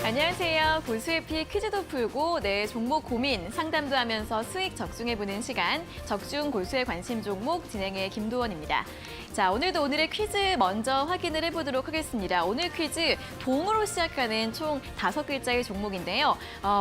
안녕하세요. 고수의피 퀴즈도 풀고 내 종목 고민, 상담도 하면서 수익 적중해보는 시간, 적중 고수의 관심 종목 진행의 김도원입니다. 자, 오늘도 오늘의 퀴즈 먼저 확인을 해보도록 하겠습니다. 오늘 퀴즈 동으로 시작하는 총 5글자의 종목인데요.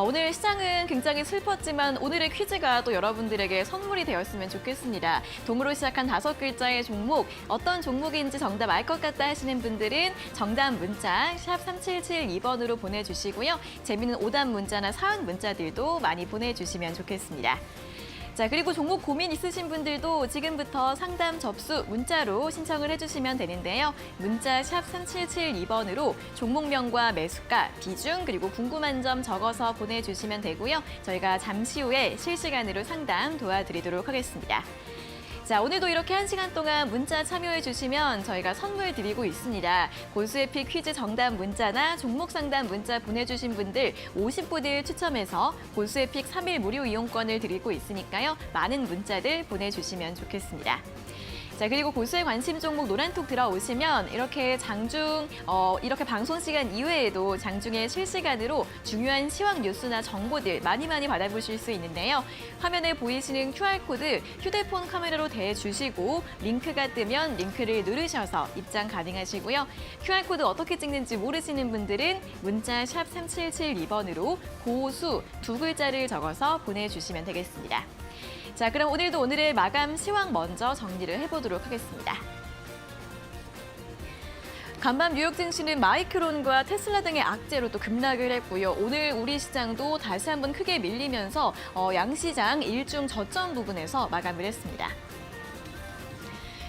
오늘 시장은 굉장히 슬펐지만 오늘의 퀴즈가 또 여러분들에게 선물이 되었으면 좋겠습니다. 동으로 시작한 5글자의 종목, 어떤 종목인지 정답 알 것 같다 하시는 분들은 정답 문자 샵 3772번으로 보내주시고요. 재미있는 오답 문자나 사연 문자들도 많이 보내주시면 좋겠습니다. 자, 그리고 종목 고민 있으신 분들도 지금부터 상담 접수 문자로 신청을 해주시면 되는데요. 문자 샵 3772번으로 종목명과 매수가, 비중, 그리고 궁금한 점 적어서 보내주시면 되고요. 저희가 잠시 후에 실시간으로 상담 도와드리도록 하겠습니다. 자, 오늘도 이렇게 1시간 동안 문자 참여해 주시면 저희가 선물 드리고 있습니다. 고수의피 퀴즈 정답 문자나 종목 상담 문자 보내주신 분들 50분을 추첨해서 고수의픽 3일 무료 이용권을 드리고 있으니까요. 많은 문자들 보내주시면 좋겠습니다. 자, 그리고 고수의 관심 종목 노란톡 들어오시면 이렇게 장중, 이렇게 방송 시간 이외에도 장중에 실시간으로 중요한 시황 뉴스나 정보들 많이 받아보실 수 있는데요. 화면에 보이시는 QR코드 휴대폰 카메라로 대주시고 링크가 뜨면 링크를 누르셔서 입장 가능하시고요. QR코드 어떻게 찍는지 모르시는 분들은 문자 샵 3772번으로 고수 2글자를 적어서 보내주시면 되겠습니다. 자, 그럼 오늘도 오늘의 마감 시황 먼저 정리를 해보도록 하겠습니다. 간밤 뉴욕 증시는 마이크론과 테슬라 등의 악재로 또 급락을 했고요. 오늘 우리 시장도 다시 한번 크게 밀리면서 양시장 일중 저점 부분에서 마감을 했습니다.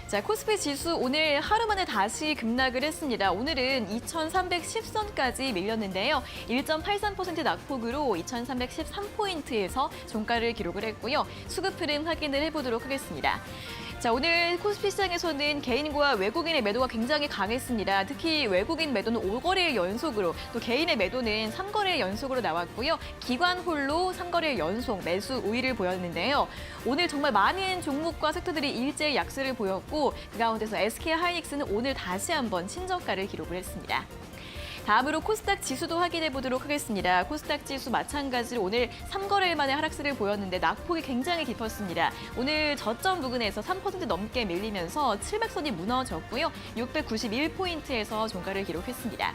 자, 코스피 지수 오늘 하루 만에 다시 급락을 했습니다. 오늘은 2310선까지 밀렸는데요. 1.83% 낙폭으로 2313포인트에서 종가를 기록을 했고요. 수급 흐름 확인을 해보도록 하겠습니다. 자, 오늘 코스피 시장에서는 개인과 외국인의 매도가 굉장히 강했습니다. 특히 외국인 매도는 5거래일 연속으로, 또 개인의 매도는 3거래일 연속으로 나왔고요. 기관 홀로 3거래일 연속 매수 우위를 보였는데요. 오늘 정말 많은 종목과 섹터들이 일제히 약세를 보였고 그 가운데서 SK하이닉스는 오늘 다시 한번 신저가를 기록을 했습니다. 다음으로 코스닥 지수도 확인해 보도록 하겠습니다. 코스닥 지수 마찬가지로 오늘 3거래일 만에 하락세를 보였는데 낙폭이 굉장히 깊었습니다. 오늘 저점 부근에서 3% 넘게 밀리면서 700선이 무너졌고요. 691포인트에서 종가를 기록했습니다.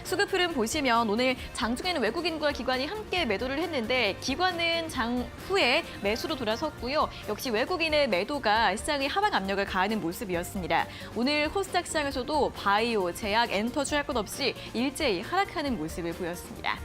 수급 흐름 보시면 오늘 장중에는 외국인과 기관이 함께 매도를 했는데 기관은 장 후에 매수로 돌아섰고요. 역시 외국인의 매도가 시장의 하방 압력을 가하는 모습이었습니다. 오늘 코스닥 시장에서도 바이오, 제약, 엔터주 할 것 없이 일제히 하락하는 모습을 보였습니다.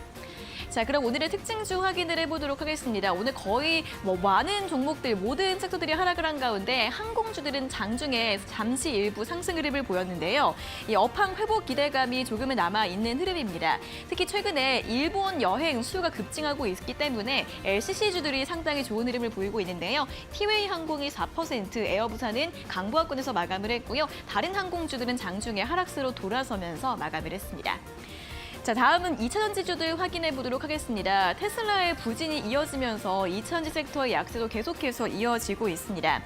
자, 그럼 오늘의 특징주 확인을 해보도록 하겠습니다. 오늘 거의 많은 종목들, 모든 섹터들이 하락을 한 가운데 항공주들은 장중에 잠시 일부 상승 흐름을 보였는데요. 이 업황 회복 기대감이 조금은 남아있는 흐름입니다. 특히 최근에 일본 여행 수요가 급증하고 있기 때문에 LCC주들이 상당히 좋은 흐름을 보이고 있는데요. 티웨이 항공이 4%, 에어부산은 강보합권에서 마감을 했고요. 다른 항공주들은 장중에 하락세로 돌아서면서 마감을 했습니다. 자, 다음은 2차전지주들 확인해 보도록 하겠습니다. 테슬라의 부진이 이어지면서 2차전지 섹터의 약세도 계속해서 이어지고 있습니다.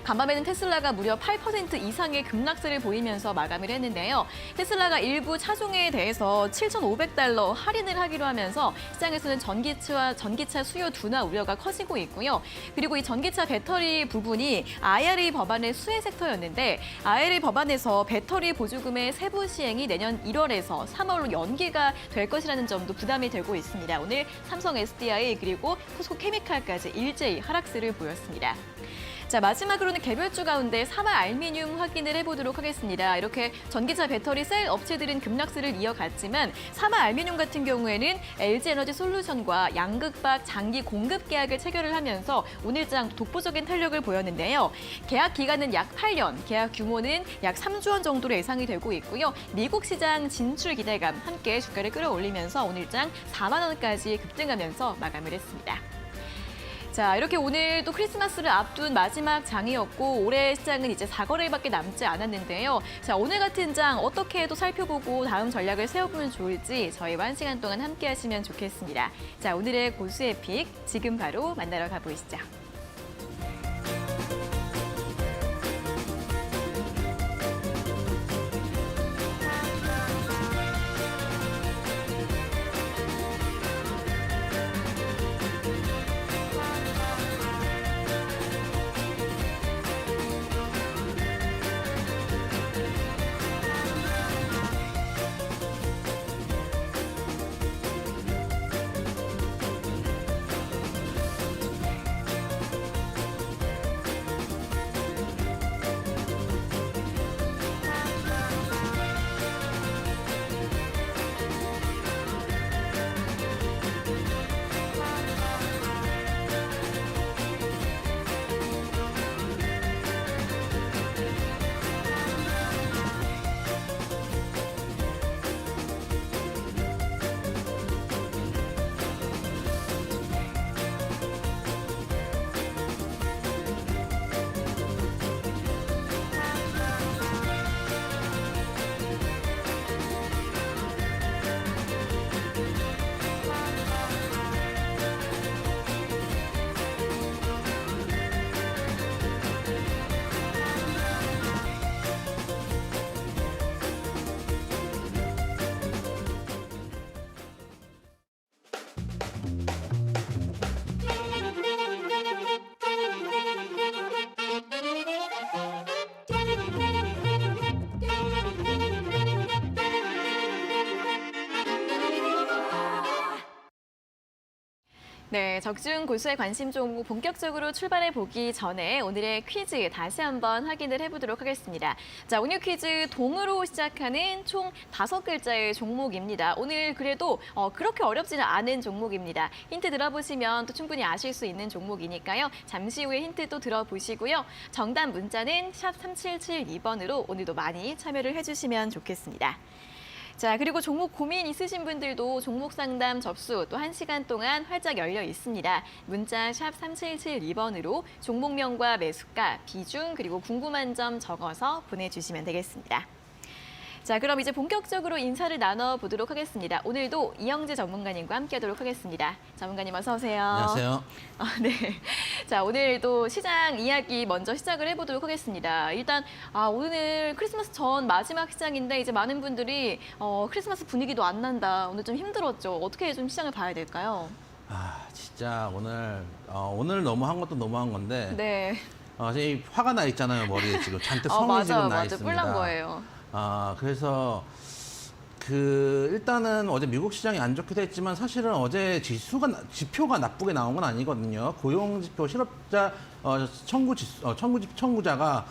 간밤에는 테슬라가 무려 8% 이상의 급락세를 보이면서 마감을 했는데요. 테슬라가 일부 차종에 대해서 $7,500 할인을 하기로 하면서 시장에서는 전기차 수요 둔화 우려가 커지고 있고요. 그리고 이 전기차 배터리 부분이 IRA 법안의 수혜 섹터였는데 IRA 법안에서 배터리 보조금의 세부 시행이 내년 1월에서 3월로 연기가 될 것이라는 점도 부담이 되고 있습니다. 오늘 삼성 SDI 그리고 포스코 케미칼까지 일제히 하락세를 보였습니다. 자, 마지막으로는 개별주 가운데 사마 알미늄 확인을 해보도록 하겠습니다. 이렇게 전기차 배터리 셀 업체들은 급락세를 이어갔지만 사마 알미늄 같은 경우에는 LG에너지솔루션과 양극박 장기 공급 계약을 체결을 하면서 오늘장 독보적인 탄력을 보였는데요. 계약 기간은 약 8년, 계약 규모는 약 3조 원 정도로 예상이 되고 있고요. 미국 시장 진출 기대감 함께 주가를 끌어올리면서 오늘장 4만 원까지 급등하면서 마감을 했습니다. 자, 이렇게 오늘 또 크리스마스를 앞둔 마지막 장이었고 올해 시장은 이제 4거래일밖에 남지 않았는데요. 자, 오늘 같은 장 어떻게 또 살펴보고 다음 전략을 세워보면 좋을지 저희와 1시간 동안 함께 하시면 좋겠습니다. 자, 오늘의 고수의 픽 지금 바로 만나러 가보시죠. 네, 적중 고수의 관심 종목 본격적으로 출발해 보기 전에 오늘의 퀴즈 다시 한번 확인을 해보도록 하겠습니다. 자, 오늘 퀴즈 동으로 시작하는 총 5글자의 종목입니다. 오늘 그래도 그렇게 어렵지는 않은 종목입니다. 힌트 들어보시면 또 충분히 아실 수 있는 종목이니까요. 잠시 후에 힌트 또 들어보시고요. 정답 문자는 샵 3772번으로 오늘도 많이 참여를 해주시면 좋겠습니다. 자, 그리고 종목 고민 있으신 분들도 종목 상담 접수 또 1시간 동안 활짝 열려 있습니다. 문자 샵 3772번으로 종목명과 매수가, 비중, 그리고 궁금한 점 적어서 보내주시면 되겠습니다. 자, 그럼 이제 본격적으로 인사를 나눠보도록 하겠습니다. 오늘도 이영재 전문가님과 함께하도록 하겠습니다. 전문가님 어서 오세요. 안녕하세요. 네. 자, 오늘도 시장 이야기 먼저 시작을 해보도록 하겠습니다. 일단 오늘 크리스마스 전 마지막 시장인데 이제 많은 분들이 크리스마스 분위기도 안 난다. 오늘 좀 힘들었죠. 어떻게 좀 시장을 봐야 될까요? 진짜 오늘 너무한 것도 너무한 건데 네. 지금 화가 나 있잖아요. 머리에 지금 잔뜩 성이 지금 나 있습니다. 뿔난 거예요. 그래서 일단은 어제 미국 시장이 안 좋기도 했지만 사실은 어제 지표가 나쁘게 나온 건 아니거든요. 고용지표, 실업자 청구자가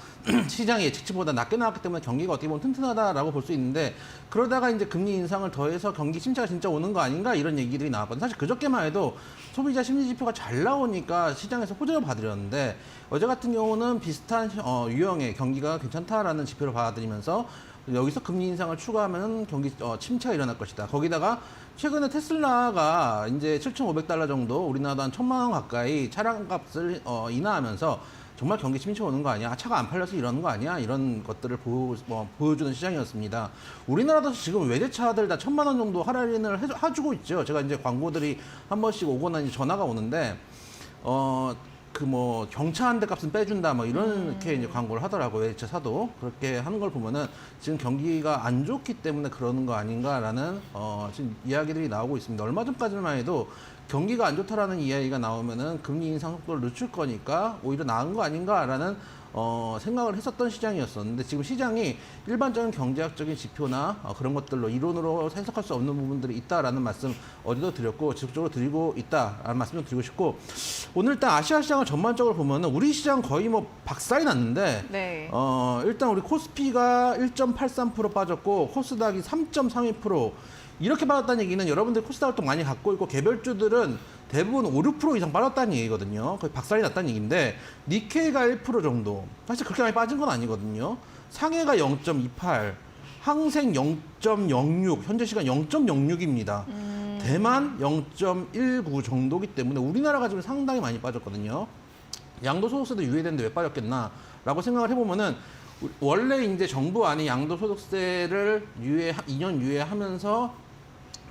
시장의 예측치보다 낮게 나왔기 때문에 경기가 어떻게 보면 튼튼하다라고 볼 수 있는데 그러다가 이제 금리 인상을 더해서 경기 침체가 진짜 오는 거 아닌가 이런 얘기들이 나왔거든요. 사실 그저께만 해도 소비자 심리 지표가 잘 나오니까 시장에서 호재를 받으려는데 어제 같은 경우는 비슷한 유형의 경기가 괜찮다라는 지표를 받아들이면서 여기서 금리 인상을 추가하면 경기 침체가 일어날 것이다. 거기다가 최근에 테슬라가 이제 7,500달러 정도 우리나라도 한 1,000만 원 가까이 차량값을 인하하면서 정말 경기 침체 오는 거 아니야? 차가 안 팔려서 이러는 거 아니야? 이런 것들을 보여주는 시장이었습니다. 우리나라도 지금 외제차들 다 1,000만 원 정도 할인을 해주고 있죠. 제가 이제 광고들이 한 번씩 오거나 이제 전화가 오는데 경차 한 대 값은 빼준다, 이렇게 이제 광고를 하더라고요. 외제차 사도. 그렇게 하는 걸 보면은 지금 경기가 안 좋기 때문에 그러는 거 아닌가라는, 지금 이야기들이 나오고 있습니다. 얼마 전까지만 해도 경기가 안 좋다라는 이야기가 나오면은 금리 인상 속도를 늦출 거니까 오히려 나은 거 아닌가라는 생각을 했었던 시장이었었는데 지금 시장이 일반적인 경제학적인 지표나 그런 것들로 이론으로 해석할 수 없는 부분들이 있다라는 말씀 어제도 드렸고 지속적으로 드리고 있다라는 말씀도 드리고 싶고 오늘 일단 아시아 시장을 전반적으로 보면은 우리 시장 거의 박살이 났는데 네. 일단 우리 코스피가 1.83% 빠졌고 코스닥이 3.32% 이렇게 빠졌다는 얘기는 여러분들 코스닥을 또 많이 갖고 있고 개별주들은 대부분 5, 6% 이상 빠졌다는 얘기거든요. 거의 박살이 났다는 얘기인데 니케이가 1% 정도. 사실 그렇게 많이 빠진 건 아니거든요. 상해가 0.28, 항생 0.06, 현재 시간 0.06입니다. 대만 0.19 정도기 때문에 우리나라가 지금 상당히 많이 빠졌거든요. 양도소득세도 유예되는데 왜 빠졌겠나라고 생각을 해보면은 원래 이제 정부 안이 양도소득세를 2년 유예하면서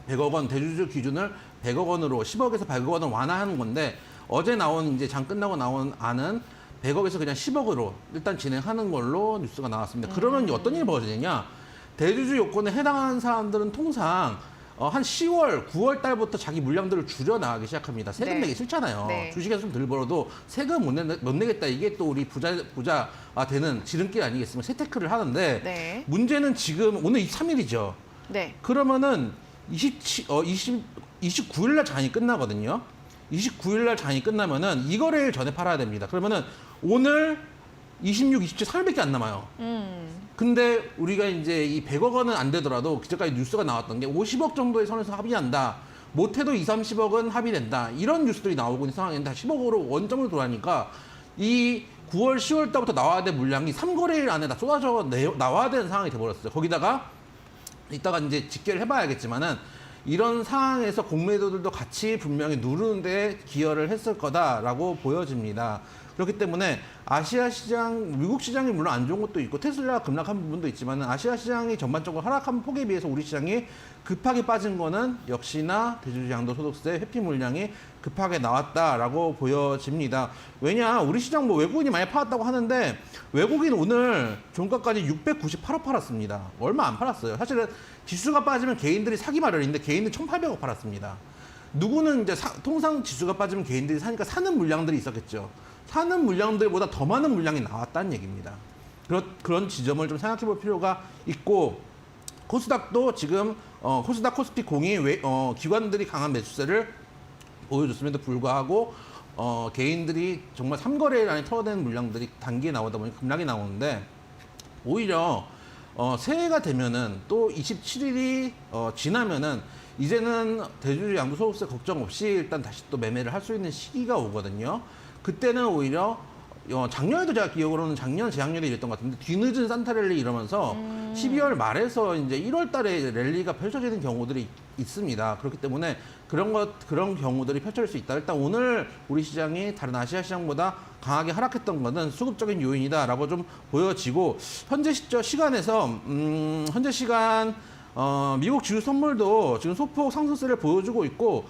100억 원 대주주 기준을 100억 원으로 10억에서 100억 원을 완화하는 건데 어제 나온 이제 장 끝나고 나온 안은 100억에서 그냥 10억으로 일단 진행하는 걸로 뉴스가 나왔습니다. 그러면 어떤 일이 벌어지느냐? 대주주 요건에 해당하는 사람들은 통상 한 10월, 9월 달부터 자기 물량들을 줄여 나가기 시작합니다. 세금 내기 싫잖아요. 네. 주식에서 좀 덜 벌어도 세금 못 내겠다. 이게 또 우리 부자가 되는 지름길 아니겠습니까? 세테크를 하는데 네. 문제는 지금 오늘 23일이죠. 네. 그러면은 29일 날 장이 끝나거든요. 29일 날 장이 끝나면은 이거래일 전에 팔아야 됩니다. 그러면은 오늘 26, 27, 3일밖에 안 남아요. 근데 우리가 이제 이 100억 원은 안 되더라도 그저까지 뉴스가 나왔던 게 50억 정도의 선에서 합의한다. 못해도 2, 30억은 합의된다. 이런 뉴스들이 나오고 있는 상황인데 10억으로 원점으로 돌아가니까 이 9월, 10월 달부터 나와야 될 물량이 3거래일 안에 다 쏟아져 나와야 되는 상황이 돼버렸어요. 거기다가 이따가 이제 집계를 해봐야겠지만은 이런 상황에서 공매도들도 같이 분명히 누르는데 기여를 했을 거다라고 보여집니다. 그렇기 때문에 아시아 시장, 미국 시장이 물론 안 좋은 것도 있고 테슬라가 급락한 부분도 있지만 아시아 시장이 전반적으로 하락한 폭에 비해서 우리 시장이 급하게 빠진 거는 역시나 대주주 양도소득세 회피 물량이 급하게 나왔다라고 보여집니다. 왜냐, 우리 시장 외국인이 많이 팔았다고 하는데 외국인 오늘 종가까지 698억 팔았습니다. 얼마 안 팔았어요. 사실은 지수가 빠지면 개인들이 사기 마련인데 개인들 1,800억 팔았습니다. 누구는 이제 통상 지수가 빠지면 개인들이 사니까 사는 물량들이 있었겠죠. 사는 물량들보다 더 많은 물량이 나왔다는 얘기입니다. 그런 지점을 좀 생각해 볼 필요가 있고 코스닥도 지금 코스닥 코스피 공이 기관들이 강한 매수세를 보여줬음에도 불구하고 개인들이 정말 3거래일 안에 털어내는 물량들이 단기에 나오다 보니 급락이 나오는데 오히려 새해가 되면은 또 27일이 지나면은 이제는 대주주 양도소득세 걱정 없이 일단 다시 또 매매를 할 수 있는 시기가 오거든요. 그때는 오히려 작년에도 제가 기억으로는 작년 재작년에 이랬던 것 같은데 뒤늦은 산타랠리 이러면서 12월 말에서 이제 1월 달에 랠리가 펼쳐지는 경우들이 있습니다. 그렇기 때문에 그런 경우들이 펼쳐질 수 있다. 일단 오늘 우리 시장이 다른 아시아 시장보다 강하게 하락했던 것은 수급적인 요인이다라고 좀 보여지고 현재 시간에서 현재 시간 미국 주유 선물도 지금 소폭 상승세를 보여주고 있고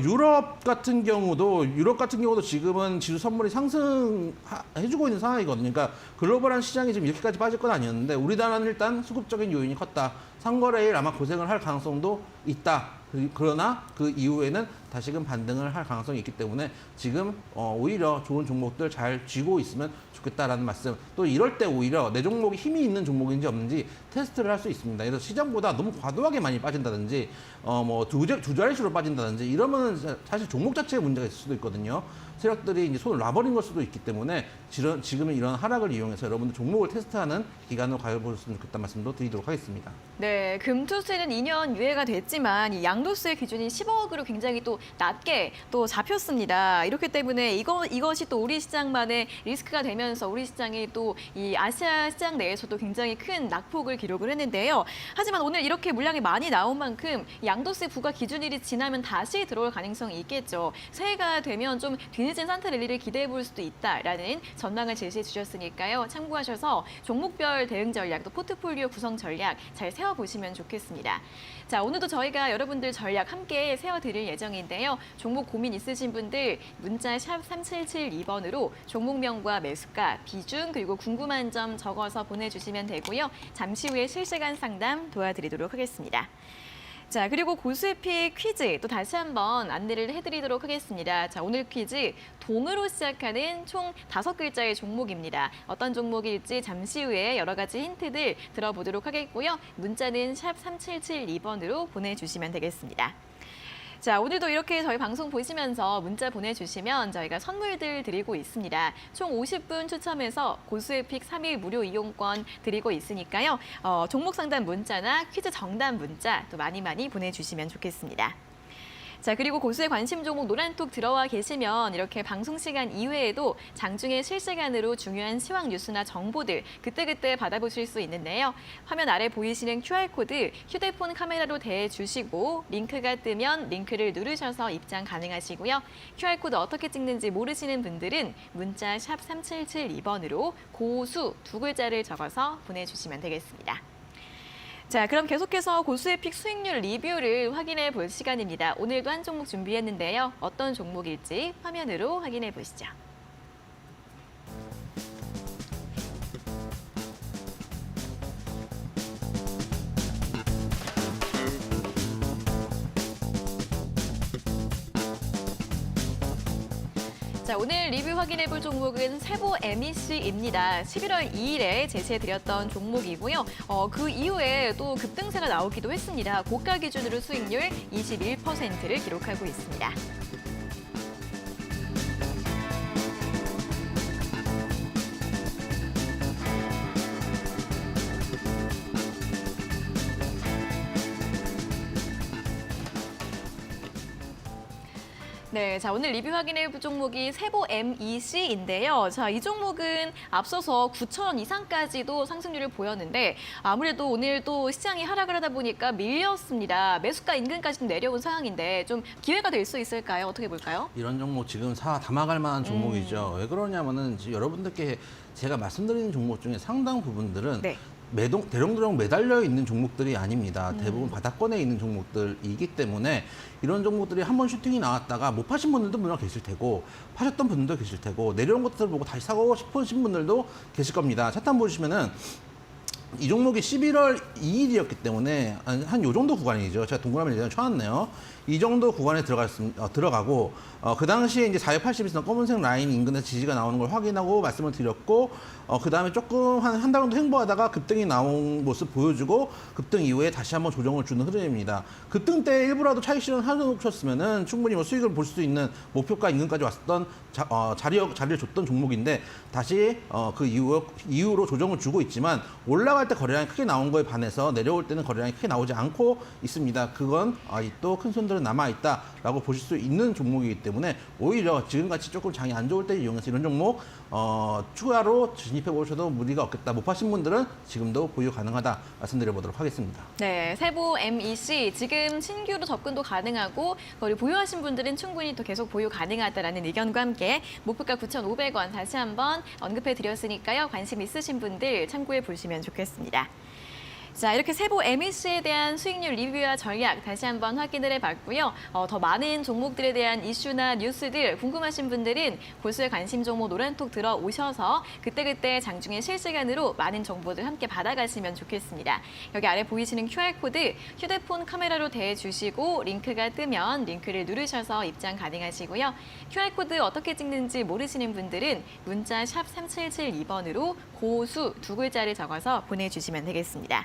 유럽 같은 경우도 지금은 지수 선물이 상승해주고 있는 상황이거든요. 그러니까 글로벌한 시장이 지금 이렇게까지 빠질 건 아니었는데 우리나라는 일단 수급적인 요인이 컸다. 상거래일 아마 고생을 할 가능성도 있다. 그러나 그 이후에는 다시금 반등을 할 가능성이 있기 때문에 지금 오히려 좋은 종목들 잘 쥐고 있으면 좋겠다라는 말씀. 또 이럴 때 오히려 내 종목이 힘이 있는 종목인지 없는지 테스트를 할 수 있습니다. 그래서 시장보다 너무 과도하게 많이 빠진다든지 두 자릿수로 빠진다든지 이러면 사실 종목 자체에 문제가 있을 수도 있거든요. 세력들이 이제 손을 놔버린 걸 수도 있기 때문에 지금은 이런 하락을 이용해서 여러분들 종목을 테스트하는 기간으로 가져보셨으면 좋겠다는 말씀도 드리도록 하겠습니다. 네, 금투세는 2년 유예가 됐지만 이 양도세 기준이 10억으로 굉장히 또 낮게 또 잡혔습니다. 이렇기 때문에 이것이 또 우리 시장만의 리스크가 되면서 우리 시장이 또 이 아시아 시장 내에서도 굉장히 큰 낙폭을 기록을 했는데요. 하지만 오늘 이렇게 물량이 많이 나온 만큼 양도세 부과 기준일이 지나면 다시 들어올 가능성이 있겠죠. 새해가 되면 좀 뒤늦은 산타 랠리를 기대해 볼 수도 있다라는 전망을 제시해 주셨으니까요. 참고하셔서 종목별 대응 전략, 또 포트폴리오 구성 전략 잘 세워보시면 좋겠습니다. 자, 오늘도 저희가 여러분들 전략 함께 세워드릴 예정인데요. 종목 고민 있으신 분들 문자 샵 3772번으로 종목명과 매수가, 비중, 그리고 궁금한 점 적어서 보내주시면 되고요. 잠시 후에 실시간 상담 도와드리도록 하겠습니다. 자, 그리고 고수의픽 퀴즈 또 다시 한번 안내를 해드리도록 하겠습니다. 자, 오늘 퀴즈 동으로 시작하는 총 5글자의 종목입니다. 어떤 종목일지 잠시 후에 여러 가지 힌트들 들어보도록 하겠고요. 문자는 샵 3772번으로 보내주시면 되겠습니다. 자, 오늘도 이렇게 저희 방송 보시면서 문자 보내주시면 저희가 선물들 드리고 있습니다. 총 50분 추첨해서 고수의픽 3일 무료 이용권 드리고 있으니까요. 종목 상담 문자나 퀴즈 정답 문자 또 많이 보내주시면 좋겠습니다. 자, 그리고 고수의 관심 종목 노란톡 들어와 계시면 이렇게 방송 시간 이외에도 장중에 실시간으로 중요한 시황 뉴스나 정보들 그때그때 받아보실 수 있는데요. 화면 아래 보이시는 QR코드 휴대폰 카메라로 대주시고 링크가 뜨면 링크를 누르셔서 입장 가능하시고요. QR코드 어떻게 찍는지 모르시는 분들은 문자 샵 3772번으로 고수 2글자를 적어서 보내주시면 되겠습니다. 자, 그럼 계속해서 고수의 픽 수익률 리뷰를 확인해 볼 시간입니다. 오늘도 한 종목 준비했는데요. 어떤 종목일지 화면으로 확인해 보시죠. 자, 오늘 리뷰 확인해 볼 종목은 세보 MEC입니다. 11월 2일에 제시해드렸던 종목이고요. 그 이후에 또 급등세가 나오기도 했습니다. 고가 기준으로 수익률 21%를 기록하고 있습니다. 네, 자, 오늘 리뷰 확인해 볼 종목이 세보 MEC인데요. 자, 이 종목은 앞서서 9,000원 이상까지도 상승률을 보였는데 아무래도 오늘 또 시장이 하락을 하다 보니까 밀렸습니다. 매수가 인근까지 좀 내려온 상황인데 좀 기회가 될 수 있을까요? 어떻게 볼까요? 이런 종목 지금 담아갈 만한 종목이죠. 왜 그러냐면은 지금 여러분들께 제가 말씀드리는 종목 중에 상당 부분들은 네. 대롱대롱 매달려 있는 종목들이 아닙니다. 대부분 바닥권에 있는 종목들이기 때문에 이런 종목들이 한번 슈팅이 나왔다가 못 파신 분들도 물론 계실 테고 파셨던 분들도 계실 테고 내려온 것들을 보고 다시 사고 싶으신 분들도 계실 겁니다. 차트 한번 보시면은 이 종목이 11월 2일이었기 때문에 한 요 정도 구간이죠. 제가 동그라미 예전에 쳐놨네요. 이 정도 구간에 들어가고 그 당시에 이제 480에서 검은색 라인 인근에서 지지가 나오는 걸 확인하고 말씀을 드렸고 그 다음에 조금 한 달 정도 횡보하다가 급등이 나온 모습 보여주고 급등 이후에 다시 한번 조정을 주는 흐름입니다. 급등 때 일부라도 차익 실현 하셨으면은 충분히 뭐 수익을 볼 수 있는 목표가 인근까지 왔었던 자리를 줬던 종목인데 다시 그 이후로 조정을 주고 있지만 올라갈 때 거래량이 크게 나온 거에 반해서 내려올 때는 거래량이 크게 나오지 않고 있습니다. 그건 아직도 큰 손들은 남아있다라고 보실 수 있는 종목이기 때문에 오히려 지금같이 조금 장이 안 좋을 때 이용해서 이런 종목 추가로 진입해 보셔도 무리가 없겠다. 못 파신 분들은 지금도 보유 가능하다 말씀드려 보도록 하겠습니다. 네, 세보 MEC 지금 신규로 접근도 가능하고 그리고 보유하신 분들은 충분히 또 계속 보유 가능하다라는 의견과 함께 목표가 9,500원 다시 한번 언급해 드렸으니까요. 관심 있으신 분들 참고해 보시면 좋겠습니다. 자, 이렇게 세보 MEC에 대한 수익률 리뷰와 전략 다시 한번 확인을 해봤고요. 더 많은 종목들에 대한 이슈나 뉴스들 궁금하신 분들은 고수의 관심 종목 노란톡 들어오셔서 그때그때 장중에 실시간으로 많은 정보들 함께 받아가시면 좋겠습니다. 여기 아래 보이시는 QR코드 휴대폰 카메라로 대주시고 링크가 뜨면 링크를 누르셔서 입장 가능하시고요. QR코드 어떻게 찍는지 모르시는 분들은 문자 샵 3772번으로 고수 두 글자를 적어서 보내주시면 되겠습니다.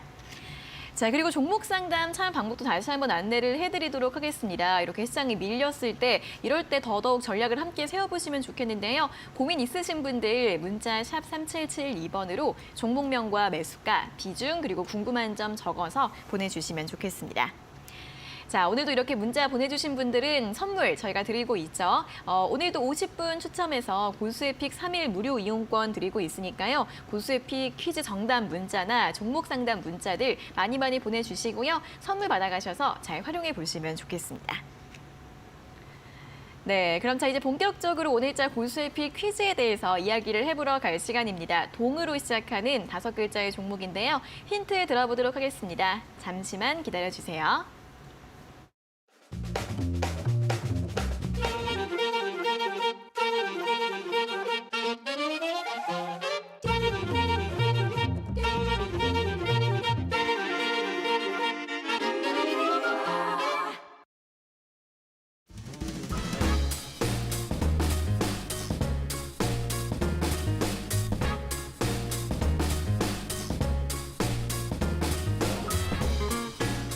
자, 그리고 종목 상담 참여 방법도 다시 한번 안내를 해드리도록 하겠습니다. 이렇게 시장이 밀렸을 때 이럴 때 더더욱 전략을 함께 세워보시면 좋겠는데요. 고민 있으신 분들 문자 샵 3772번으로 종목명과 매수가, 비중 그리고 궁금한 점 적어서 보내주시면 좋겠습니다. 자, 오늘도 이렇게 문자 보내주신 분들은 선물 저희가 드리고 있죠. 오늘도 50분 추첨해서 고수의 픽 3일 무료 이용권 드리고 있으니까요. 고수의 픽 퀴즈 정답 문자나 종목 상담 문자들 많이 보내주시고요. 선물 받아가셔서 잘 활용해 보시면 좋겠습니다. 네, 그럼 자 이제 본격적으로 오늘자 고수의 픽 퀴즈에 대해서 이야기를 해보러 갈 시간입니다. 동으로 시작하는 5글자의 종목인데요. 힌트 들어보도록 하겠습니다. 잠시만 기다려주세요.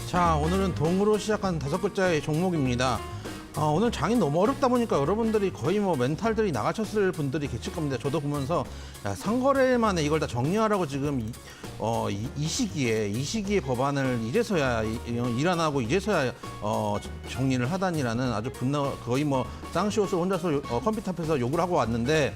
자, 오늘은 동으로 시작한 5글자의 종목입니다. 오늘 장이 너무 어렵다 보니까 여러분들이 거의 뭐 멘탈들이 나가셨을 분들이 계실 겁니다. 저도 보면서 야, 상거래 만에 이걸 다 정리하라고 지금 이 시기에 법안을 이제서야 일 안 하고 이제서야 정리를 하다니라는 아주 거의 뭐 쌍시옷을 혼자서 컴퓨터 앞에서 욕을 하고 왔는데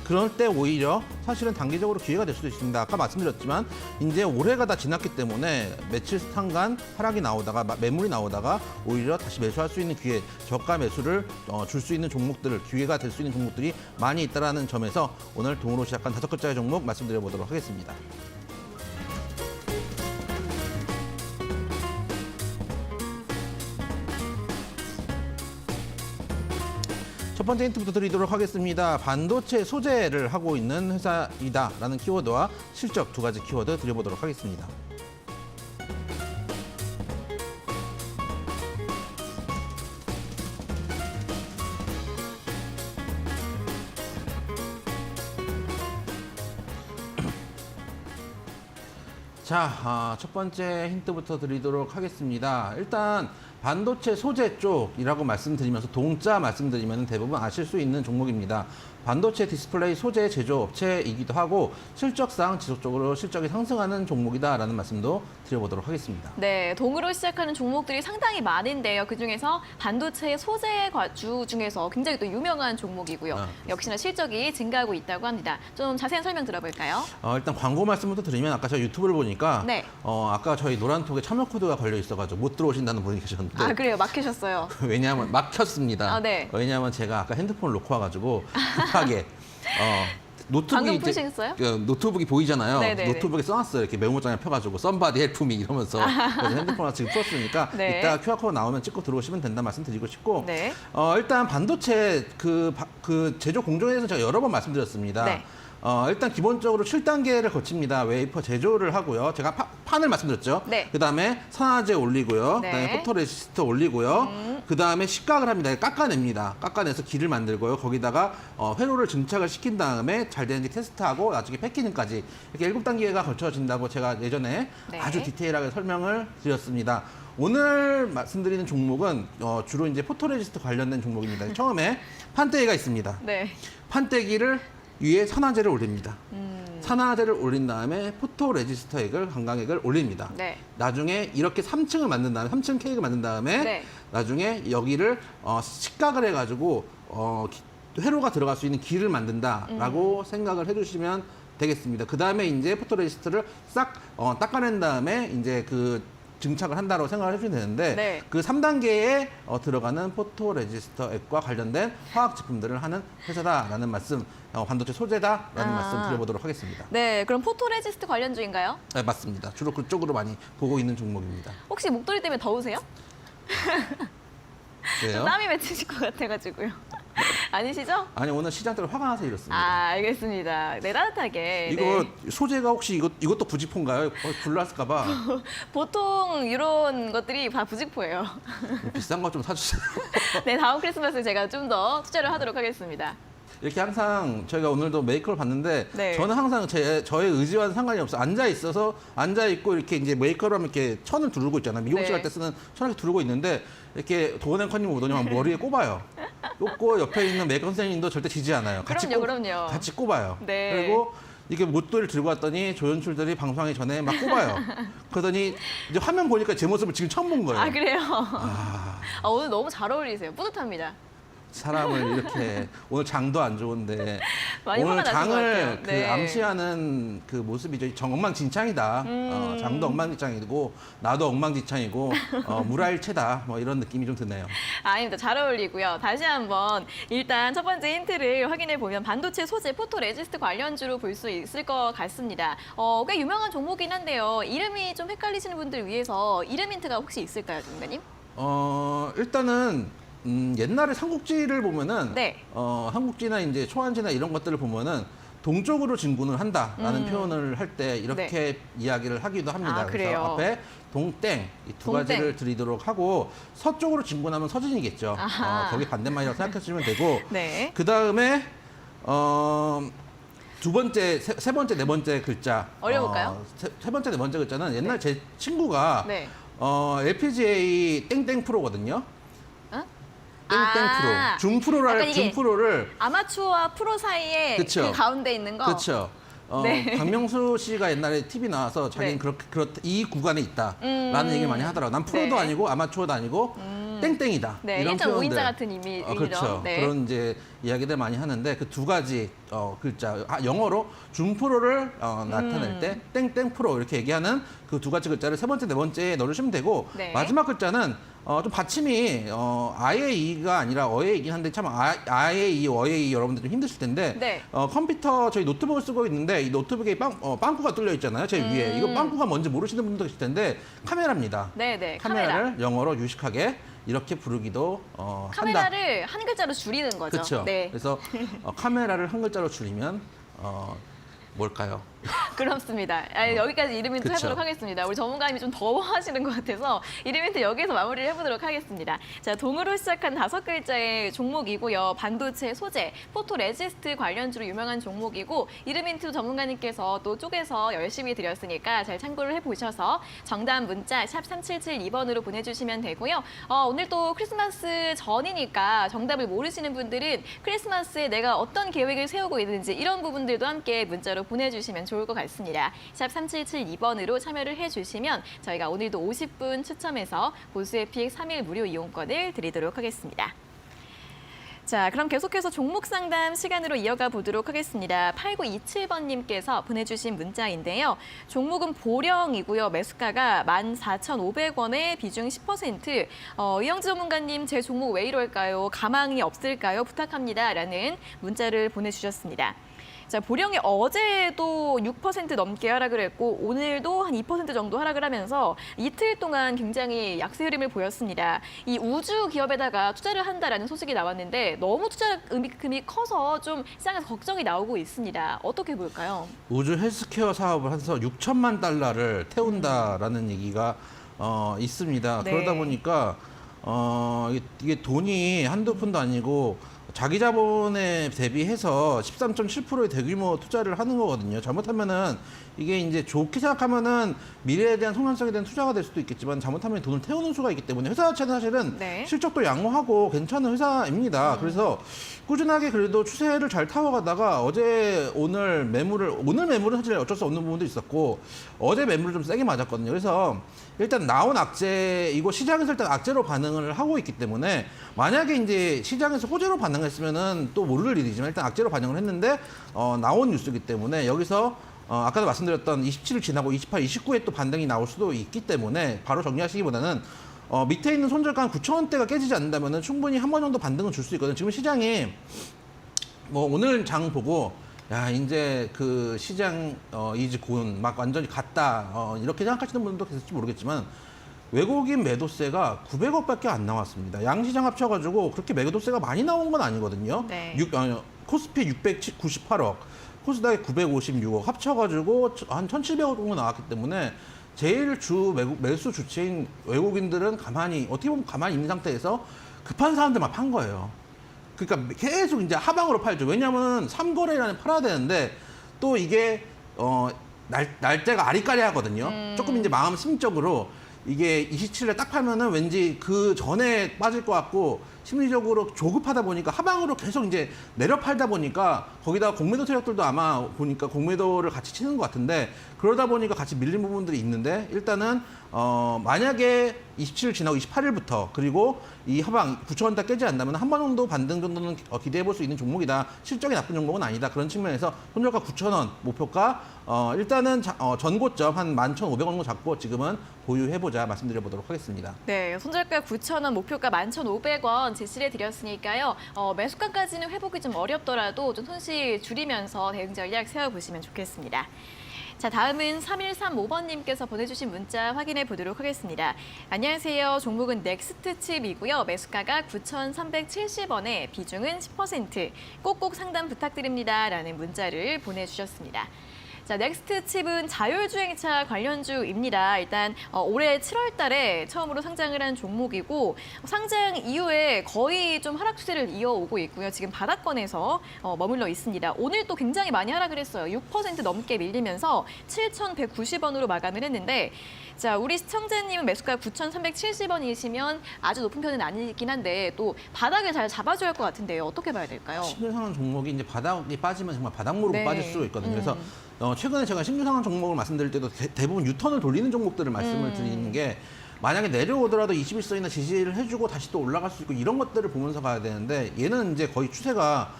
그럴 때 오히려 사실은 단기적으로 기회가 될 수도 있습니다. 아까 말씀드렸지만 이제 올해가 다 지났기 때문에 며칠 상간 하락이 나오다가 매물이 나오다가 오히려 다시 매수할 수 있는 기회, 저가 매수를 줄 수 있는 종목들, 기회가 될 수 있는 종목들이 많이 있다는 점에서 오늘 동으로 시작한 5글자의 종목 말씀드려 보도록 하겠습니다. 첫 번째 힌트부터 드리도록 하겠습니다. 반도체 소재를 하고 있는 회사이다라는 키워드와 실적 두 가지 키워드 드려보도록 하겠습니다. 자, 첫 번째 힌트부터 드리도록 하겠습니다. 일단 반도체 소재 쪽이라고 말씀드리면서 동자 말씀드리면 대부분 아실 수 있는 종목입니다. 반도체 디스플레이 소재 제조업체이기도 하고 실적상 지속적으로 실적이 상승하는 종목이다라는 말씀도 드려보도록 하겠습니다. 네, 동으로 시작하는 종목들이 상당히 많은데요. 그중에서 반도체 소재 과주 중에서 굉장히 또 유명한 종목이고요. 역시나 실적이 증가하고 있다고 합니다. 좀 자세한 설명 들어볼까요? 일단 광고 말씀부터 드리면 아까 제가 유튜브를 보니까 네. 아까 저희 노란톡에 참여 코드가 걸려 있어가지고 못 들어오신다는 분이 계셨는데 아, 그래요? 막히셨어요? 왜냐하면 막혔습니다. 네. 왜냐하면 제가 아까 핸드폰을 놓고 와가지고 급하게 방금 노트북이 푸시겠어요? 노트북이 보이잖아요. 네네네. 노트북에 써놨어요. 이렇게 메모장에 펴가지고 썸바디 헬프미 이러면서 그래서 핸드폰을 지금 풀었으니까 네. 이따 QR코드 나오면 찍고 들어오시면 된다 말씀드리고 싶고 네. 일단 반도체 그 제조 공정에 대해서 제가 여러 번 말씀드렸습니다. 네. 일단 기본적으로 7단계를 거칩니다. 웨이퍼 제조를 하고요. 제가 판을 말씀드렸죠. 네. 그다음에 산화제 올리고요. 네. 그다음에 포토레시스트 올리고요. 그다음에 식각을 합니다. 깎아냅니다. 깎아내서 기를 만들고요. 거기다가 회로를 증착을 시킨 다음에 잘 되는지 테스트하고 나중에 패키징까지 이렇게 7단계가 거쳐진다고 제가 예전에 네. 아주 디테일하게 설명을 드렸습니다. 오늘 말씀드리는 종목은 주로 이제 포토레지스트 관련된 종목입니다. 처음에 판때기가 있습니다. 네. 판때기를 위에 산화제를 올립니다. 산화제를 올린 다음에 포토레지스터 강강액을 올립니다. 네. 나중에 이렇게 3층을 만든 다음에 3층 케이크를 만든 다음에 네. 나중에 여기를 식각을 해가지고 회로가 들어갈 수 있는 길을 만든다라고 생각을 해주시면 되겠습니다. 그 다음에 이제 포토레지스트를 싹 닦아낸 다음에 이제 그 증착을 한다고 생각을 해주시면 되는데 네. 그 3단계에 들어가는 포토레지스터 액과 관련된 화학 제품들을 하는 회사다라는 말씀, 반도체 소재다라는 말씀 드려보도록 하겠습니다. 네, 그럼 포토레지스트 관련주인가요? 네, 맞습니다. 주로 그쪽으로 많이 보고 있는 종목입니다. 혹시 목도리 때문에 더우세요? 왜요? 땀이 맺히실 것 같아가지고요. 아니시죠? 아니 오늘 시장대로 화가 나서 이렇습니다. 아, 알겠습니다. 네, 따뜻하게. 이거 네. 소재가 혹시 이것도 부직포인가요? 불났을까봐 보통 이런 것들이 다 부직포예요. 비싼 거 좀 사주세요. 네, 다음 크리스마스에 제가 좀 더 투자를 하도록 하겠습니다. 이렇게 항상 저희가 오늘도 메이크업을 봤는데 네. 저는 항상 저의 의지와는 상관이 없어요. 앉아 있고 이렇게 이제 메이크업을 하면 이렇게 천을 두르고 있잖아요. 미용실 네. 갈 때 쓰는 천을 이렇게 두르고 있는데 이렇게 도원앤커님 오더니만 머리에 꼽아요. 꼽고 옆에 있는 메이크업 선생님도 절대 지지 않아요. 그럼요. 같이 꼽아요. 네. 그리고 이게 못도리를 들고 왔더니 조연출들이 방송하기 전에 막 꼽아요. 그러더니 이제 화면 보니까 제 모습을 지금 처음 본 거예요. 아, 그래요? 아, 아, 오늘 너무 잘 어울리세요. 뿌듯합니다. 사람을 이렇게 오늘 장도 안 좋은데 많이 오늘 화가 나신 것 장을 같아요. 그 네. 암시하는 그 모습이죠. 엉망진창이다. 장도 엉망진창이고 나도 엉망진창이고 물화일체다. 뭐 이런 느낌이 좀 드네요. 아닙니다. 잘 어울리고요. 다시 한번 일단 첫 번째 힌트를 확인해 보면 반도체 소재 포토레지스트 관련주로 볼 수 있을 것 같습니다. 꽤 유명한 종목이긴 한데요. 이름이 좀 헷갈리시는 분들 위해서 이름 힌트가 혹시 있을까요, 전문가님? 일단은 옛날에 삼국지를 보면은 네. 삼국지나 이제 초안지나 이런 것들을 보면은 동쪽으로 진군을 한다라는 표현을 할 때 이렇게 이야기를 하기도 합니다. 아, 그래요? 그래서 앞에 동땡 이 두 동땡. 가지를 드리도록 하고 서쪽으로 진군하면 서진이겠죠. 아하. 거기 반대말이라고 생각해 주시면 되고 네. 그 다음에 두 번째, 세 번째, 네 번째 글자 어려울까요? 세 번째, 네 번째 글자는 옛날 제 친구가 네. LPGA 땡땡 프로거든요. 어? 땡땡 아, 프로, 약간 이게 준프로를 아마추어와 프로 사이에 그쵸. 그 가운데 있는 거. 그렇죠. 네. 박명수 씨가 옛날에 TV 나와서 자기는 네. 그렇다 이 구간에 있다라는 얘기를 많이 하더라고요. 난 프로도 네. 아니고 아마추어도 아니고 땡땡이다. 네, 이런 1.5인자 표현들. 같은 의미죠. 그렇죠. 네. 그런 이제 이야기들 많이 하는데 그 두 가지 글자 영어로 준프로를 나타낼 때 땡땡 프로 이렇게 얘기하는 그 두 가지 글자를 세 번째 네 번째에 넣으시면 되고 네. 마지막 글자는 좀 받침이 아의 이가 아니라 어의 이긴 한데 참 아의 이 어의 이 여러분들 좀 힘드실 텐데 네. 컴퓨터 저희 노트북을 쓰고 있는데 이 노트북에 빵꾸가 뚫려 있잖아요. 제 위에 이거 빵꾸가 뭔지 모르시는 분도 계실 텐데 카메라입니다. 네, 카메라를 영어로 유식하게 이렇게 부르기도 한다. 카메라를 한 글자로 줄이는 거죠. 그렇죠. 네. 그래서 카메라를 한 글자로 줄이면 뭘까요? 그렇습니다. 여기까지 이름 힌트 그쵸. 해보도록 하겠습니다. 우리 전문가님이 좀 더워하시는 것 같아서 이름 힌트 여기서 마무리를 해보도록 하겠습니다. 자, 동으로 시작한 5글자의 종목이고요. 반도체, 소재, 포토레지스트 관련주로 유명한 종목이고 이름 힌트 전문가님께서 또 쪼개서 열심히 드렸으니까 잘 참고를 해보셔서 정답 문자 샵 3772번으로 보내주시면 되고요. 오늘 또 크리스마스 전이니까 정답을 모르시는 분들은 크리스마스에 내가 어떤 계획을 세우고 있는지 이런 부분들도 함께 문자로 보내주시면 좋을 것 같습니다. 샵 3772번으로 참여를 해주시면 저희가 오늘도 50분 추첨해서 보수에픽 3일 무료 이용권을 드리도록 하겠습니다. 자, 그럼 계속해서 종목 상담 시간으로 이어가 보도록 하겠습니다. 8927번님께서 보내주신 문자인데요. 종목은 보령이고요. 매수가가 14,500원에 비중 10%. 이영지 전문가님, 제 종목 왜 이럴까요? 가망이 없을까요? 부탁합니다. 라는 문자를 보내주셨습니다. 자, 보령이 어제도 6% 넘게 하락을 했고 오늘도 한 2% 정도 하락을 하면서 이틀 동안 굉장히 약세 흐름을 보였습니다. 이 우주 기업에다가 투자를 한다라는 소식이 나왔는데 너무 투자 금이 커서 좀 시장에서 걱정이 나오고 있습니다. 어떻게 볼까요? 우주 헬스케어 사업을 해서 6천만 달러를 태운다라는 얘기가 있습니다. 네. 그러다 보니까 이게 돈이 한두 푼도 아니고 자기 자본에 대비해서 13.7%의 대규모 투자를 하는 거거든요. 잘못하면은 이게 이제 좋게 생각하면은 미래에 대한 성장성에 대한 투자가 될 수도 있겠지만 잘못하면 돈을 태우는 수가 있기 때문에 회사 자체는 사실은 네. 실적도 양호하고 괜찮은 회사입니다. 그래서 꾸준하게 그래도 추세를 잘 타워가다가 오늘 매물은 사실 어쩔 수 없는 부분도 있었고 어제 매물을 좀 세게 맞았거든요. 그래서 일단 나온 악재, 이거 시장에서 일단 악재로 반응을 하고 있기 때문에 만약에 이제 시장에서 호재로 반응했으면은 또 모를 일이지만 일단 악재로 반응을 했는데 나온 뉴스이기 때문에 여기서 아까도 말씀드렸던 27일 지나고 28, 29에 또 반등이 나올 수도 있기 때문에 바로 정리하시기보다는 밑에 있는 손절가 9,000원대가 깨지지 않는다면은 충분히 한 번 정도 반등은 줄 수 있거든요. 지금 시장이 뭐 오늘 장 보고 야 이제 그 시장 이제 곧 막 완전히 갔다 이렇게 생각하시는 분들도 계실지 모르겠지만 외국인 매도세가 900억밖에 안 나왔습니다. 양시장 합쳐가지고 그렇게 매도세가 많이 나온 건 아니거든요. 네. 코스피 698억, 코스닥이 956억 합쳐가지고 한 1,700억 정도 나왔기 때문에 제일 매수 주체인 외국인들은 어떻게 보면 가만히 있는 상태에서 급한 사람들만 판 거예요. 그러니까 계속 이제 하방으로 팔죠. 왜냐하면 3거래일에 팔아야 되는데 또 이게 날짜가 아리까리하거든요. 조금 이제 마음 심적으로 이게 27일에 딱 팔면은 왠지 그 전에 빠질 것 같고 심리적으로 조급하다 보니까 하방으로 계속 이제 내려 팔다 보니까 거기다가 공매도 세력들도 아마 보니까 공매도를 같이 치는 것 같은데 그러다 보니까 같이 밀린 부분들이 있는데 일단은 만약에 27일 지나고 28일부터 그리고 이 하방 9,000원 다 깨지 않는다면 한 번 정도 반등 정도는 기대해 볼 수 있는 종목이다. 실적이 나쁜 종목은 아니다. 그런 측면에서 손절가 9,000원 목표가 일단은 전고점 한 11,500원 정도 잡고 지금은 보유해보자 말씀드려 보도록 하겠습니다. 네, 손절가 9,000원, 목표가 11,500원 제시를 드렸으니까요. 매수가까지는 회복이 좀 어렵더라도 좀 손실 줄이면서 대응 전략 세워보시면 좋겠습니다. 자, 다음은 3135번님께서 보내주신 문자 확인해 보도록 하겠습니다. 안녕하세요. 종목은 넥스트칩이고요. 매수가가 9,370원에 비중은 10%. 꼭꼭 상담 부탁드립니다. 라는 문자를 보내주셨습니다. 자, 넥스트칩은 자율주행차 관련주입니다. 일단 올해 7월 달에 처음으로 상장을 한 종목이고 상장 이후에 거의 좀 하락 추세를 이어오고 있고요. 지금 바닥권에서 머물러 있습니다. 오늘 또 굉장히 많이 하락을 했어요. 6% 넘게 밀리면서 7,190원으로 마감을 했는데 자, 우리 시청자님은 매수가 9,370원이시면 아주 높은 편은 아니긴 한데 또 바닥을 잘 잡아줘야 할 것 같은데요. 어떻게 봐야 될까요? 신규상한 종목이 이제 바닥이 빠지면 정말 바닥으로 네. 빠질 수가 있거든요. 그래서 최근에 제가 신규상한 종목을 말씀드릴 때도 대부분 유턴을 돌리는 종목들을 말씀을 드리는 게 만약에 내려오더라도 21선이나 지지를 해주고 다시 또 올라갈 수 있고 이런 것들을 보면서 가야 되는데 얘는 이제 거의 추세가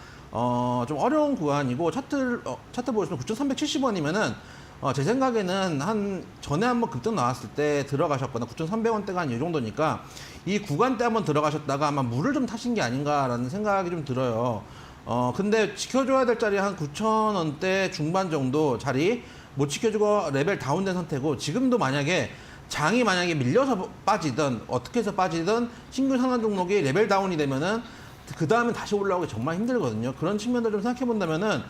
좀 어려운 구간이고 차트 보시면 9,370원이면은 제 생각에는 전에 한번 급등 나왔을 때 들어가셨거나 9,300원대가 한 이 정도니까 이 구간대 한번 들어가셨다가 아마 물을 좀 타신 게 아닌가라는 생각이 좀 들어요. 근데 지켜줘야 될 자리 한 9,000원대 중반 정도 자리 못 지켜주고 레벨 다운된 상태고 지금도 장이 만약에 밀려서 빠지든 어떻게 해서 빠지든 신규 상한 종목이 레벨 다운이 되면은 그 다음에 다시 올라오기 정말 힘들거든요. 그런 측면을 좀 생각해 본다면은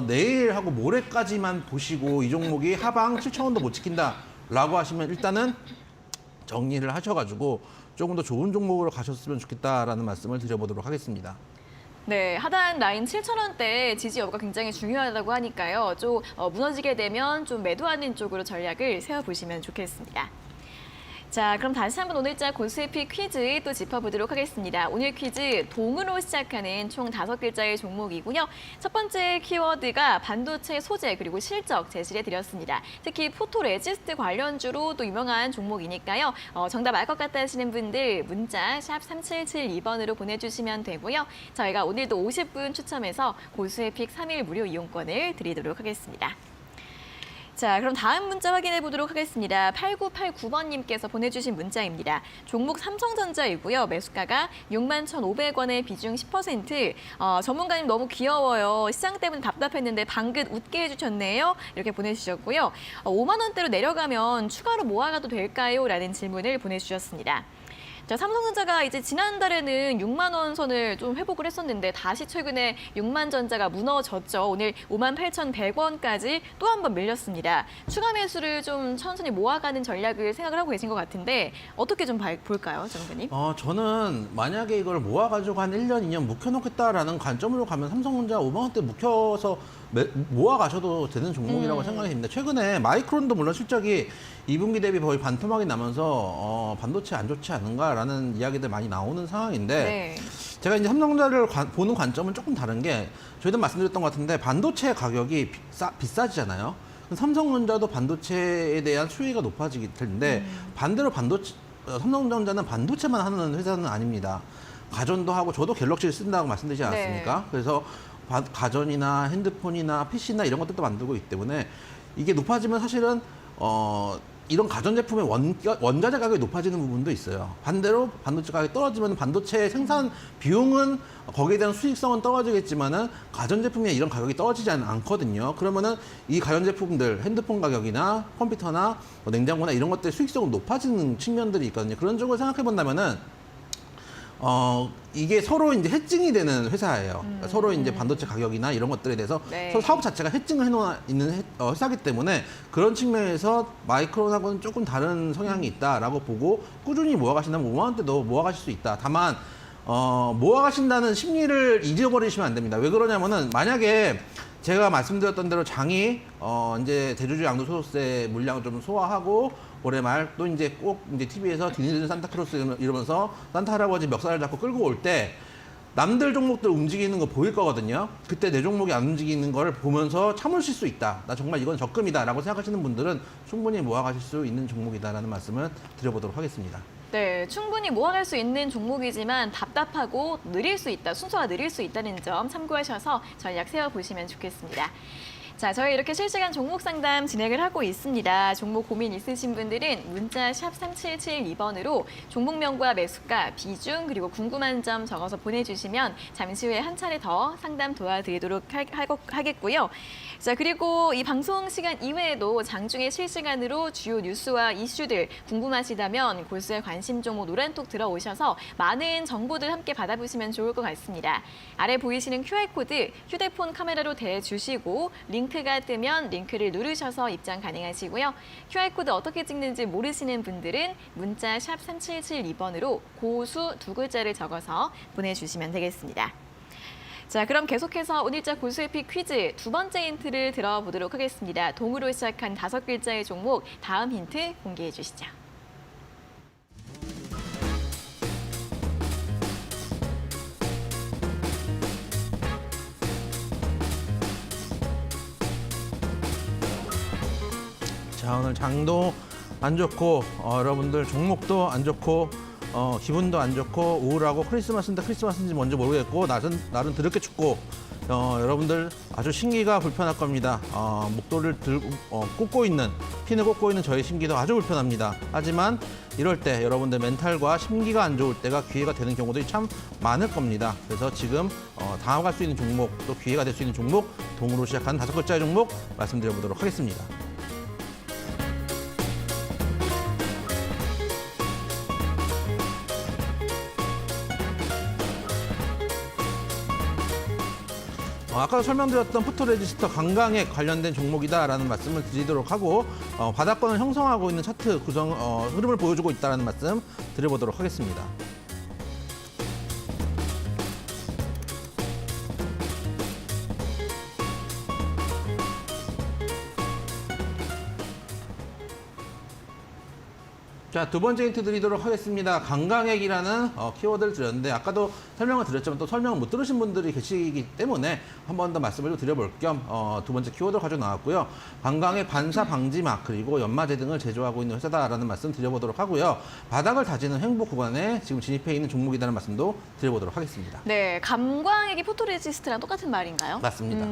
내일하고 모레까지만 보시고 이 종목이 하방 7,000원도 못 지킨다라고 하시면 일단은 정리를 하셔가지고 조금 더 좋은 종목으로 가셨으면 좋겠다라는 말씀을 드려보도록 하겠습니다. 네, 하단 라인 7,000원대 지지 여부가 굉장히 중요하다고 하니까요. 좀 무너지게 되면 좀 매도하는 쪽으로 전략을 세워보시면 좋겠습니다. 자, 그럼 다시 한번 오늘자 고수익 퀴즈 또 짚어보도록 하겠습니다. 오늘 퀴즈 동으로 시작하는 총 5글자의 종목이고요. 첫 번째 키워드가 반도체 소재 그리고 실적 제시해 드렸습니다. 특히 포토레지스트 관련주로 또 유명한 종목이니까요. 정답 알 것 같다 하시는 분들 문자 샵 3772번으로 보내주시면 되고요. 저희가 오늘도 50분 추첨해서 고수익 3일 무료 이용권을 드리도록 하겠습니다. 자, 그럼 다음 문자 확인해 보도록 하겠습니다. 8989번님께서 보내주신 문자입니다. 종목 삼성전자이고요. 매수가가 61,500원에 비중 10%. 전문가님 너무 귀여워요. 시장 때문에 답답했는데 방긋 웃게 해주셨네요. 이렇게 보내주셨고요. 5만 원대로 내려가면 추가로 모아가도 될까요? 라는 질문을 보내주셨습니다. 자, 삼성전자가 이제 지난달에는 6만 원 선을 좀 회복을 했었는데 다시 최근에 6만 전자가 무너졌죠. 오늘 58,100원까지 또 한 번 밀렸습니다. 추가 매수를 좀 천천히 모아가는 전략을 생각을 하고 계신 것 같은데 어떻게 좀 볼까요, 전문가님? 저는 만약에 이걸 모아가지고 한 1년, 2년 묵혀놓겠다라는 관점으로 가면 삼성전자 5만 원대 묵혀서 모아가셔도 되는 종목이라고 생각이 듭니다. 최근에 마이크론도 물론 실적이 2분기 대비 거의 반토막이 나면서 반도체 안 좋지 않은가라는 이야기들 많이 나오는 상황인데 네. 제가 이제 삼성전자를 보는 관점은 조금 다른 게 저희도 말씀드렸던 것 같은데 반도체 가격이 비싸지잖아요. 삼성전자도 반도체에 대한 수요가 높아지기 텐데 반대로 삼성전자는 반도체만 하는 회사는 아닙니다. 가전도 하고 저도 갤럭시를 쓴다고 말씀드리지 않았습니까? 네. 그래서 가전이나 핸드폰이나 PC나 이런 것들도 만들고 있기 때문에 이게 높아지면 사실은 이런 가전제품의 원자재 가격이 높아지는 부분도 있어요. 반대로 반도체 가격이 떨어지면 반도체 생산 비용은 거기에 대한 수익성은 떨어지겠지만은 가전제품의 이런 가격이 떨어지지 않거든요. 그러면은 이 가전제품들 핸드폰 가격이나 컴퓨터나 냉장고나 이런 것들의 수익성은 높아지는 측면들이 있거든요. 그런 쪽을 생각해 본다면은 이게 서로 이제 해칭이 되는 회사예요. 그러니까 서로 이제 반도체 가격이나 이런 것들에 대해서 네. 서로 사업 자체가 해칭을 해놓아 있는 회사기 때문에 그런 측면에서 마이크론하고는 조금 다른 성향이 있다라고 보고 꾸준히 모아가신다면 5만 원대도 모아가실 수 있다. 다만 모아가신다는 심리를 잊어버리시면 안 됩니다. 왜 그러냐면은 만약에 제가 말씀드렸던 대로 장이 이제 대주주 양도소득세 물량을 좀 소화하고 올해 말 또 이제 꼭 이제 TV에서 디즈니 산타크로스 이러면서 산타 할아버지 멱살을 잡고 끌고 올 때 남들 종목들 움직이는 거 보일 거거든요. 그때 내 종목이 안 움직이는 걸 보면서 참으실 수 있다. 나 정말 이건 적금이다라고 생각하시는 분들은 충분히 모아가실 수 있는 종목이다라는 말씀을 드려보도록 하겠습니다. 네, 충분히 모아갈 수 있는 종목이지만 답답하고 느릴 수 있다, 순서가 느릴 수 있다는 점 참고하셔서 전략 세워보시면 좋겠습니다. 자, 저희 이렇게 실시간 종목 상담 진행을 하고 있습니다. 종목 고민 있으신 분들은 문자 샵 3772번으로 종목명과 매수가, 비중, 그리고 궁금한 점 적어서 보내주시면 잠시 후에 한 차례 더 상담 도와드리도록 하겠고요. 자, 그리고 이 방송 시간 이외에도 장중에 실시간으로 주요 뉴스와 이슈들 궁금하시다면 골수의 관심 종목 노란톡 들어오셔서 많은 정보들 함께 받아보시면 좋을 것 같습니다. 아래 보이시는 QR코드 휴대폰 카메라로 대주시고 링크가 뜨면 링크를 누르셔서 입장 가능하시고요. QR코드 어떻게 찍는지 모르시는 분들은 문자 샵 3772번으로 고수 두 글자를 적어서 보내주시면 되겠습니다. 자, 그럼 계속해서 오늘자 고수의 픽 퀴즈 두 번째 힌트를 들어보도록 하겠습니다. 동으로 시작한 5글자의 종목, 다음 힌트 공개해 주시죠. 자, 오늘 장도 안 좋고 여러분들 종목도 안 좋고 기분도 안 좋고 우울하고 크리스마스인데 크리스마스인지 뭔지 모르겠고 날은 드럽게 춥고 여러분들 아주 심기가 불편할 겁니다. 목도를 들고 꽂고 있는 핀을 꽂고 있는 저의 심기도 아주 불편합니다. 하지만 이럴 때 여러분들 멘탈과 심기가 안 좋을 때가 기회가 되는 경우들이 참 많을 겁니다. 그래서 지금 다음갈 수 있는 종목 또 기회가 될 수 있는 종목 동으로 시작한 5글자의 종목 말씀드려보도록 하겠습니다. 아까 설명드렸던 포토레지스터 강강에 관련된 종목이다라는 말씀을 드리도록 하고 바닥권을 형성하고 있는 차트 흐름을 보여주고 있다는 말씀 드려보도록 하겠습니다. 자, 두 번째 힌트 드리도록 하겠습니다. 강강액이라는 키워드를 드렸는데 아까도 설명을 드렸지만 또 설명을 못 들으신 분들이 계시기 때문에 한 번 더 말씀을 좀 드려볼 겸 두 번째 키워드를 가져 나왔고요. 강강액 반사 방지막 그리고 연마제 등을 제조하고 있는 회사다라는 말씀 드려보도록 하고요. 바닥을 다지는 행복 구간에 지금 진입해 있는 종목이라는 말씀도 드려보도록 하겠습니다. 네, 감광액이 포토레지스트랑 똑같은 말인가요? 맞습니다.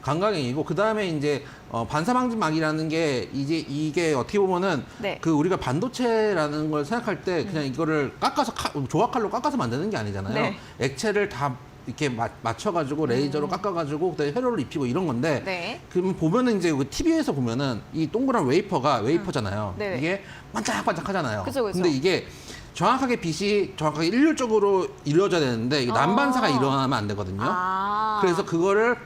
강강액이고 그 다음에 이제 반사방지막이라는 게 이게 어떻게 보면은 네. 그 우리가 반도체라는 걸 생각할 때 그냥 이거를 깎아서 조각칼로 깎아서 만드는 게 아니잖아요. 네. 액체를 다 이렇게 맞춰가지고 레이저로 깎아가지고 그다음에 회로를 입히고 이런 건데 네. 그럼 보면은 이제 TV에서 보면은 이 동그란 웨이퍼잖아요. 네네. 이게 반짝반짝하잖아요. 그죠, 그죠. 근데 이게 정확하게 빛이 정확하게 일률적으로 이루어져야 되는데 이게 난반사가 일어나면 안 되거든요. 아. 그래서 그거를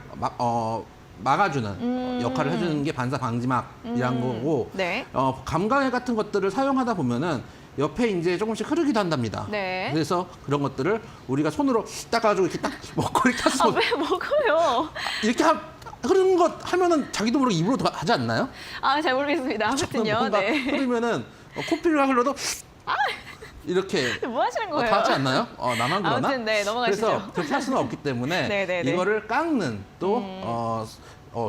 막아주는 역할을 해주는 게 반사 방지막이란 거고 네. 감광액 같은 것들을 사용하다 보면은 옆에 이제 조금씩 흐르기도 한답니다. 네. 그래서 그런 것들을 우리가 손으로 닦아가지고 이렇게 딱 먹고 이렇게 아, 왜 먹어요? 이렇게 흐르는 것 하면은 자기도 모르게 입으로 하지 않나요? 아, 잘 모르겠습니다. 아무튼요. 뭔가 네. 흐르면은 코피를 흘러도 이렇게 뭐 하시는 거예요? 다 하지 않나요? 나만 그러나? 아무튼 네, 넘어가시죠. 그래서 그렇게 할 수는 없기 때문에 네네네. 이거를 깎는 또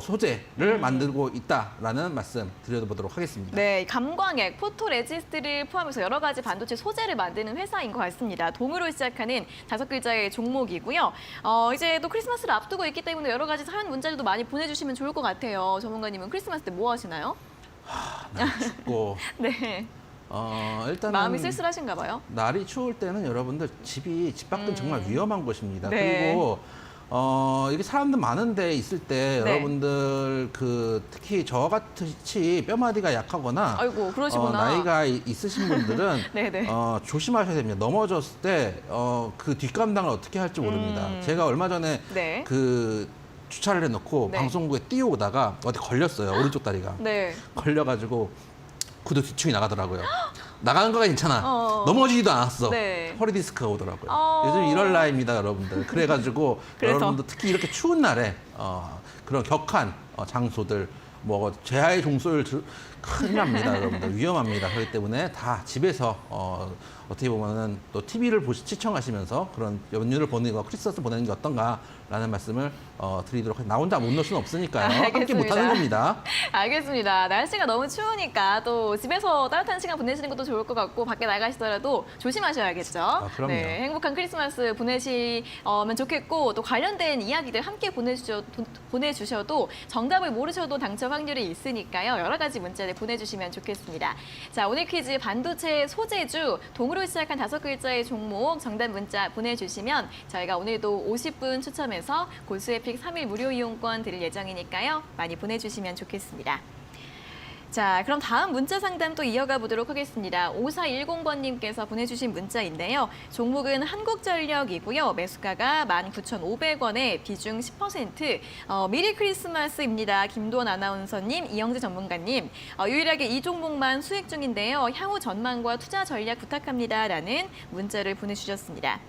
소재를 만들고 있다라는 말씀 드려보도록 하겠습니다. 네, 감광액, 포토레지스트를 포함해서 여러 가지 반도체 소재를 만드는 회사인 것 같습니다. 동으로 시작하는 5글자의 종목이고요. 이제 또 크리스마스를 앞두고 있기 때문에 여러 가지 사연 문자들도 많이 보내주시면 좋을 것 같아요. 전문가님은 크리스마스 때 뭐 하시나요? 날 춥고 네, 일단은 마음이 쓸쓸하신가 봐요. 날이 추울 때는 여러분들 집 밖은 정말 위험한 곳입니다. 네. 그리고 이게 사람들 많은 데 있을 때 네. 여러분들 특히 저 같이 뼈마디가 약하거나 아이고, 그러시구나. 나이가 있으신 분들은 네네. 조심하셔야 됩니다. 넘어졌을 때 그 뒷감당을 어떻게 할지 모릅니다. 제가 얼마 전에 네. 주차를 해놓고 네. 방송국에 뛰어오다가 어디 걸렸어요. 오른쪽 다리가. 네. 걸려가지고 구두 뒤축이 나가더라고요. 나가는 거가 괜찮아. 어. 넘어지지도 않았어. 네. 허리 디스크가 오더라고요. 어. 요즘 이럴 나이입니다, 여러분들. 그래가지고 그래서. 여러분들 특히 이렇게 추운 날에 그런 격한 장소들, 뭐 제하의 종소를 큰일 납니다, 여러분들. 위험합니다. 그렇기 때문에 다 집에서 어떻게 보면은 또 TV를 시청하시면서 그런 연휴를 보내는 거, 크리스마스 보내는 게 어떤가라는 말씀을 드리도록 하겠습니다. 나 혼자 못 놀 수는 없으니까요. 함께 알겠습니다. 못하는 겁니다. 알겠습니다. 날씨가 너무 추우니까 또 집에서 따뜻한 시간 보내시는 것도 좋을 것 같고 밖에 나가시더라도 조심하셔야겠죠. 그럼요. 네, 행복한 크리스마스 보내시면 좋겠고 또 관련된 이야기들 함께 보내주셔도 정답을 모르셔도 당첨 확률이 있으니까요. 여러 가지 문자들 보내주시면 좋겠습니다. 자, 오늘 퀴즈 반도체 소재주 동으로 시작한 5글자의 종목 정답 문자 보내주시면 저희가 오늘도 50분 추첨해서 골수에픽 3일 무료 이용권 드릴 예정이니까요. 많이 보내주시면 좋겠습니다. 자, 그럼 다음 문자 상담 또 이어가 보도록 하겠습니다. 5410번님께서 보내주신 문자인데요. 종목은 한국전력이고요. 매수가가 19,500원에 비중 10%. 미리 크리스마스입니다. 김도원 아나운서님, 이영재 전문가님. 유일하게 이 종목만 수익 중인데요. 향후 전망과 투자 전략 부탁합니다. 라는 문자를 보내주셨습니다.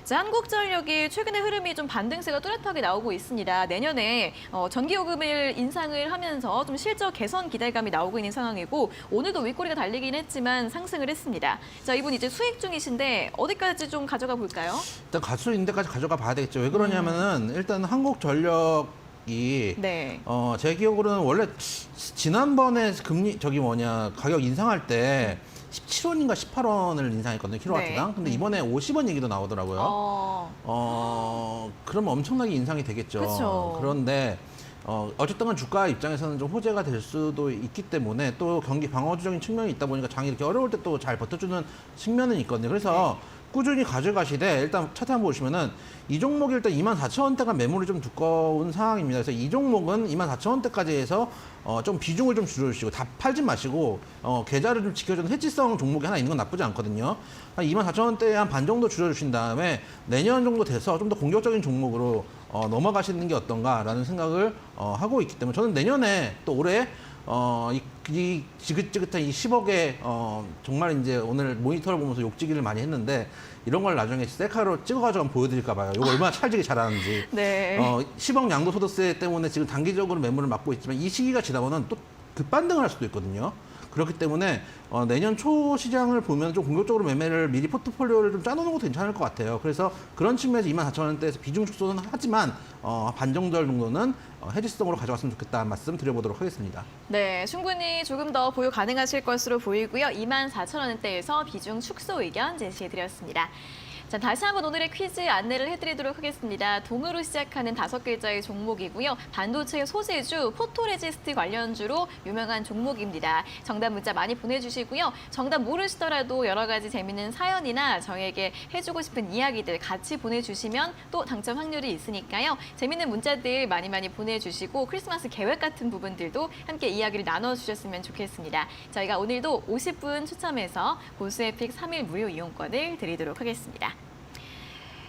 자, 한국전력이 최근의 흐름이 좀 반등세가 뚜렷하게 나오고 있습니다. 내년에 전기요금을 인상을 하면서 좀 실적 개선 기대감이 나오고 있는 상황이고 오늘도 윗꼬리가 달리긴 했지만 상승을 했습니다. 자, 이분 이제 수익 중이신데 어디까지 좀 가져가 볼까요? 일단 갈 수 있는 데까지 가져가 봐야 되겠죠. 왜 그러냐면은 일단 한국전력 네. 제 기억으로는 원래 지난번에 가격 인상할 때 17원인가 18원을 인상했거든요, 킬로와트당. 네. 근데 이번에 50원 얘기도 나오더라고요. 그러면 엄청나게 인상이 되겠죠. 그쵸. 그런데 어쨌든 간 주가 입장에서는 좀 호재가 될 수도 있기 때문에 또 경기 방어주적인 측면이 있다 보니까 장이 이렇게 어려울 때 또 잘 버텨주는 측면은 있거든요. 그래서 꾸준히 가져가시되 일단 차트 한번 보시면은 이 종목이 일단 24,000원대가 매물이 좀 두꺼운 상황입니다. 그래서 이 종목은 24,000원대까지 해서 좀 비중을 좀 줄여주시고 다 팔지 마시고 계좌를 좀 지켜주는 해지성 종목이 하나 있는 건 나쁘지 않거든요. 한 24,000원대에 한 반 정도 줄여주신 다음에 내년 정도 돼서 좀 더 공격적인 종목으로 넘어가시는 게 어떤가라는 생각을 하고 있기 때문에 저는 내년에 또 올해 이 지긋지긋한 이 10억에 정말 이제 오늘 모니터를 보면서 욕지기를 많이 했는데 이런 걸 나중에 셀카로 찍어가지고 한번 보여드릴까 봐요. 이거 얼마나 찰지게 잘하는지. 네. 10억 양도소득세 때문에 지금 단기적으로 매물을 막고 있지만 이 시기가 지나고는 또 급반등을 할 수도 있거든요. 그렇기 때문에 내년 초 시장을 보면 좀 공격적으로 매매를 미리 포트폴리오를 좀 짜놓는 것도 괜찮을 것 같아요. 그래서 그런 측면에서 24,000원대에서 비중 축소는 하지만 반 정도는 해지성으로 가져갔으면 좋겠다는 말씀 드려보도록 하겠습니다. 네, 충분히 조금 더 보유 가능하실 것으로 보이고요. 24,000원대에서 비중 축소 의견 제시해드렸습니다. 자, 다시 한번 오늘의 퀴즈 안내를 해드리도록 하겠습니다. 동으로 시작하는 5글자의 종목이고요. 반도체 소재주, 포토레지스트 관련주로 유명한 종목입니다. 정답 문자 많이 보내주시고요. 정답 모르시더라도 여러 가지 재미있는 사연이나 저희에게 해주고 싶은 이야기들 같이 보내주시면 또 당첨 확률이 있으니까요. 재미있는 문자들 많이 보내주시고 크리스마스 계획 같은 부분들도 함께 이야기를 나눠주셨으면 좋겠습니다. 저희가 오늘도 50분 추첨해서 고수에픽 3일 무료 이용권을 드리도록 하겠습니다.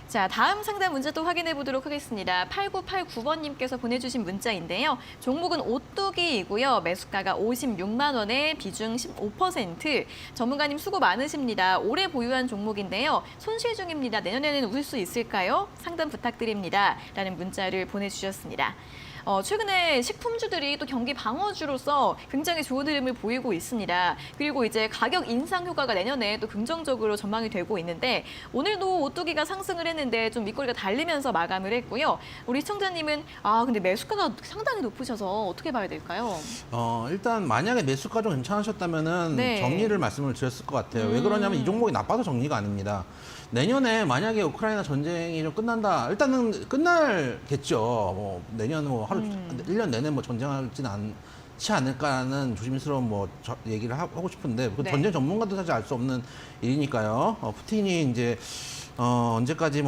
자, 다음 상담 문자 또 확인해 보도록 하겠습니다. 8989번님께서 보내주신 문자인데요. 종목은 오뚜기이고요. 매수가가 56만 원에 비중 15%. 전문가님 수고 많으십니다. 오래 보유한 종목인데요. 손실 중입니다. 내년에는 웃을 수 있을까요? 상담 부탁드립니다. 라는 문자를 보내주셨습니다. 최근에 식품주들이 또 경기 방어주로서 굉장히 좋은 흐름을 보이고 있습니다. 그리고 이제 가격 인상 효과가 내년에 또 긍정적으로 전망이 되고 있는데 오늘도 오뚜기가 상승을 했는데 좀 밑거리가 달리면서 마감을 했고요. 우리 시청자님은 근데 매수가가 상당히 높으셔서 어떻게 봐야 될까요? 일단 만약에 매수가 좀 괜찮으셨다면은 네. 정리를 말씀을 드렸을 것 같아요. 왜 그러냐면 이 종목이 나빠서 정리가 아닙니다. 내년에 만약에 우크라이나 전쟁이 좀 끝난다. 일단은 끝날겠죠. 내년 하루 1년 내내 전쟁하지는 않지 않을까라는 조심스러운 얘기를 하고 싶은데 그 네. 전쟁 전문가도 사실 알 수 없는 일이니까요. 푸틴이 이제 언제까지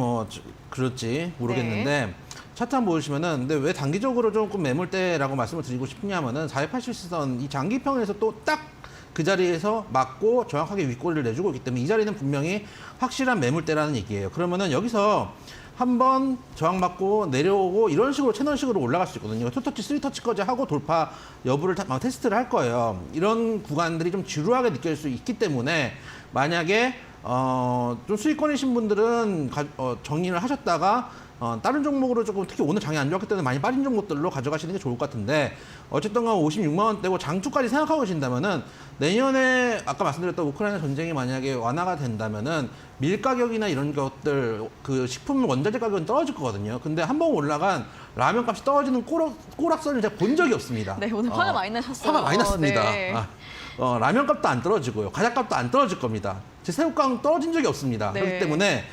그럴지 모르겠는데 차트 한번 보시면은 근데 왜 단기적으로 조금 매물대라고 말씀을 드리고 싶냐면은 480시선 이 장기평에서 또 딱 그 자리에서 맞고 정확하게 윗꼬리를 내주고 있기 때문에 이 자리는 분명히 확실한 매물대라는 얘기예요. 그러면은 여기서 한번 저항받고 내려오고 이런 식으로 채널식으로 올라갈 수 있거든요. 2터치, 3터치까지 하고 돌파 여부를 테스트를 할 거예요. 이런 구간들이 좀 지루하게 느낄 수 있기 때문에 만약에 좀 수익권이신 분들은 정리를 하셨다가 다른 종목으로 조금 특히 오늘 장이 안 좋았기 때문에 많이 빠진 종목들로 가져가시는 게 좋을 것 같은데 어쨌든 간 56만 원대고 장투까지 생각하고 계신다면은 내년에 아까 말씀드렸던 우크라이나 전쟁이 만약에 완화가 된다면은 밀 가격이나 이런 것들 그 식품 원자재 가격은 떨어질 거거든요. 근데 한 번 올라간 라면 값이 떨어지는 꼬락선을 제가 본 적이 없습니다. 네, 오늘 화가 많이 나셨어요. 화가 많이 났습니다. 네. 라면 값도 안 떨어지고요. 과자 값도 안 떨어질 겁니다. 제 새우깡 떨어진 적이 없습니다. 네. 그렇기 때문에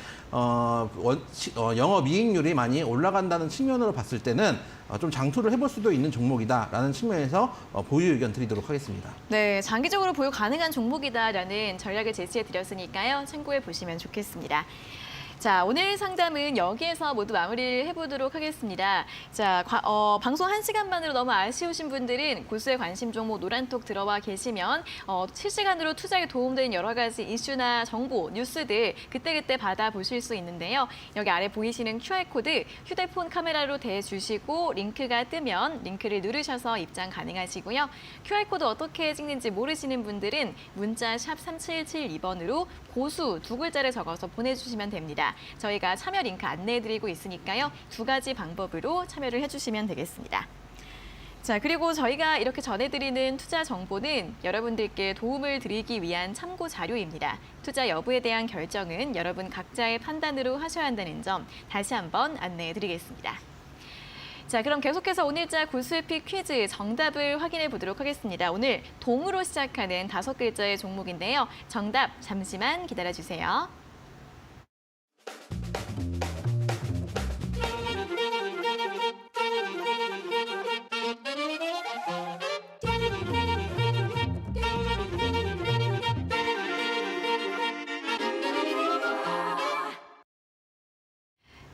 영업이익률이 많이 올라간다는 측면으로 봤을 때는 좀 장투를 해볼 수도 있는 종목이다라는 측면에서 보유 의견 드리도록 하겠습니다. 네, 장기적으로 보유 가능한 종목이다라는 전략을 제시해 드렸으니까요. 참고해 보시면 좋겠습니다. 자, 오늘 상담은 여기에서 모두 마무리를 해보도록 하겠습니다. 자, 방송 1시간만으로 너무 아쉬우신 분들은 고수의 관심 종목 노란톡 들어와 계시면 실시간으로 투자에 도움되는 여러 가지 이슈나 정보, 뉴스들 그때그때 받아보실 수 있는데요. 여기 아래 보이시는 QR코드 휴대폰 카메라로 대주시고 링크가 뜨면 링크를 누르셔서 입장 가능하시고요. QR코드 어떻게 찍는지 모르시는 분들은 문자 샵 3772번으로 고수 2글자를 적어서 보내주시면 됩니다. 저희가 참여 링크 안내해드리고 있으니까요. 2가지 방법으로 참여를 해주시면 되겠습니다. 자, 그리고 저희가 이렇게 전해드리는 투자 정보는 여러분들께 도움을 드리기 위한 참고 자료입니다. 투자 여부에 대한 결정은 여러분 각자의 판단으로 하셔야 한다는 점 다시 한번 안내해드리겠습니다. 자, 그럼 계속해서 오늘자 고수의픽 퀴즈 정답을 확인해 보도록 하겠습니다. 오늘 동으로 시작하는 5글자의 종목인데요. 정답 잠시만 기다려주세요.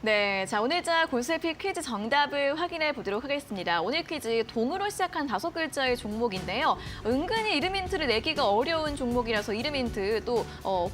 네, 자 오늘자 고수의픽 퀴즈 정답을 확인해 보도록 하겠습니다. 오늘 퀴즈 동으로 시작한 5글자의 종목인데요. 은근히 이름 힌트를 내기가 어려운 종목이라서 이름 힌트 또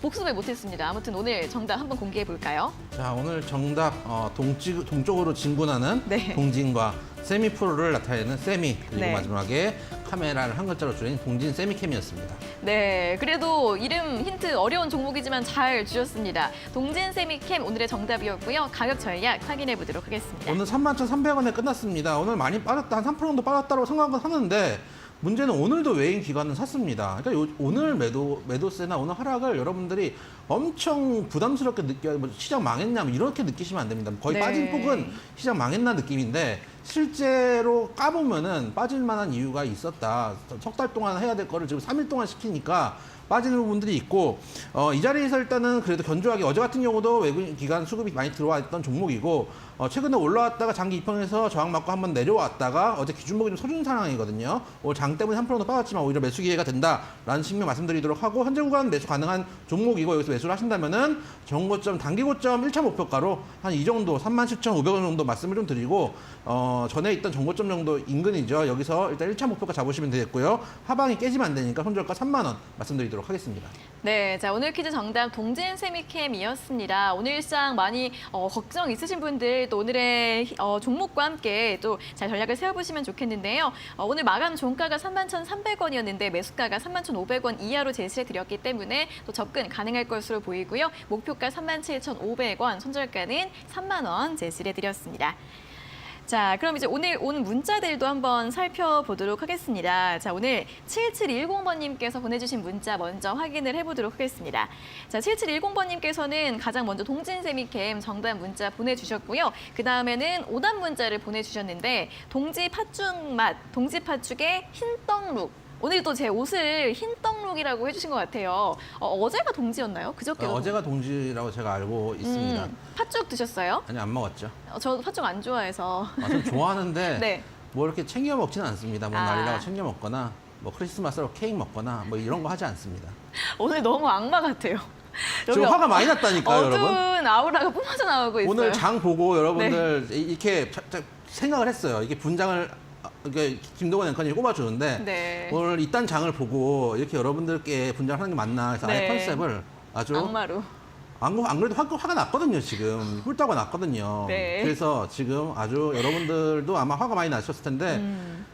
복습을 못했습니다. 아무튼 오늘 정답 한번 공개해 볼까요? 자, 오늘 정답 동쪽으로 진군하는 네. 동진과 세미프로를 나타내는 세미 그리고 네. 마지막에 카메라를 한 글자로 줄인 동진 세미캠이었습니다. 네, 그래도 이름 힌트 어려운 종목이지만 잘 주셨습니다. 동진 세미캠 오늘의 정답이었고요. 가격 전략 확인해 보도록 하겠습니다. 오늘 31,300원에 끝났습니다. 오늘 많이 빠졌다, 한 3% 정도 빠졌다고 생각은 하는데 문제는 오늘도 외인 기관은 샀습니다. 그러니까 오늘 매도세나 오늘 하락을 여러분들이 엄청 부담스럽게 뭐 시장 망했냐 뭐 이렇게 느끼시면 안 됩니다. 거의 네. 빠진 폭은 시장 망했나 느낌인데 실제로 까보면은 빠질 만한 이유가 있었다. 석 달 동안 해야 될 거를 지금 3일 동안 시키니까 빠지는 부분들이 있고 이 자리에서 일단은 그래도 견조하게 어제 같은 경우도 외국인 기관 수급이 많이 들어와 있던 종목이고 최근에 올라왔다가 장기 입형해서 저항 맞고 한번 내려왔다가 어제 기준목이 좀 서주는 상황이거든요. 오늘 장 때문에 3%도 빠졌지만 오히려 매수 기회가 된다라는 측면 말씀드리도록 하고 현재 구간 매수 가능한 종목이고 여기서 매수를 하신다면은 정고점 단기 고점 1차 목표가로 한 이 정도 37,500원 정도 말씀을 좀 드리고 전에 있던 정고점 정도 인근이죠. 여기서 일단 1차 목표가 잡으시면 되겠고요. 하방이 깨지면 안 되니까 손절가 3만 원 말씀드리도록 하겠습니다. 네, 자 오늘 퀴즈 정답 동진 세미캠이었습니다. 오늘 시장 많이 걱정 있으신 분들 또 오늘의 종목과 함께 또 잘 전략을 세워보시면 좋겠는데요. 오늘 마감 종가가 31,300원이었는데 매수가가 31,500원 이하로 제시해드렸기 때문에 또 접근 가능할 것으로 보이고요. 목표가 37,500원, 손절가는 3만 원 제시해드렸습니다. 자, 그럼 이제 오늘 온 문자들도 한번 살펴보도록 하겠습니다. 자, 오늘 7710번님께서 보내주신 문자 먼저 확인을 해보도록 하겠습니다. 자, 7710번님께서는 가장 먼저 동진세미캠 정답 문자 보내주셨고요. 그 다음에는 오답 문자를 보내주셨는데 동지 팥죽 맛, 동지 팥죽의 흰떡룩. 오늘 또 제 옷을 흰떡룩이라고 해주신 것 같아요. 어제가 동지였나요? 그저께가 어제가 동지라고 제가 알고 있습니다. 팥죽 드셨어요? 아니 안 먹었죠. 저도 팥죽 안 좋아해서. 좀 좋아하는데 네. 뭐 이렇게 챙겨 먹지는 않습니다. 뭐 아. 날이라고 챙겨 먹거나 뭐 크리스마스로 케이크 먹거나 뭐 이런 거 하지 않습니다. 오늘 너무 악마 같아요. 지금 화가 많이 났다니까요, 여러분. 어두운 아우라가 뿜어져 나오고 있어요. 오늘 장 보고 여러분들 이렇게 생각을 했어요. 이게 분장을 이게 김동원 앵커님이 꼽아주는데 네. 오늘 이딴 장을 보고 이렇게 여러분들께 분장을 하는 게 맞나 해서 아예 네. 컨셉을 아주 악마로. 안 그래도 화가 났거든요, 지금. 꿀따가 났거든요. 네. 그래서 지금 아주 여러분들도 아마 화가 많이 나셨을 텐데,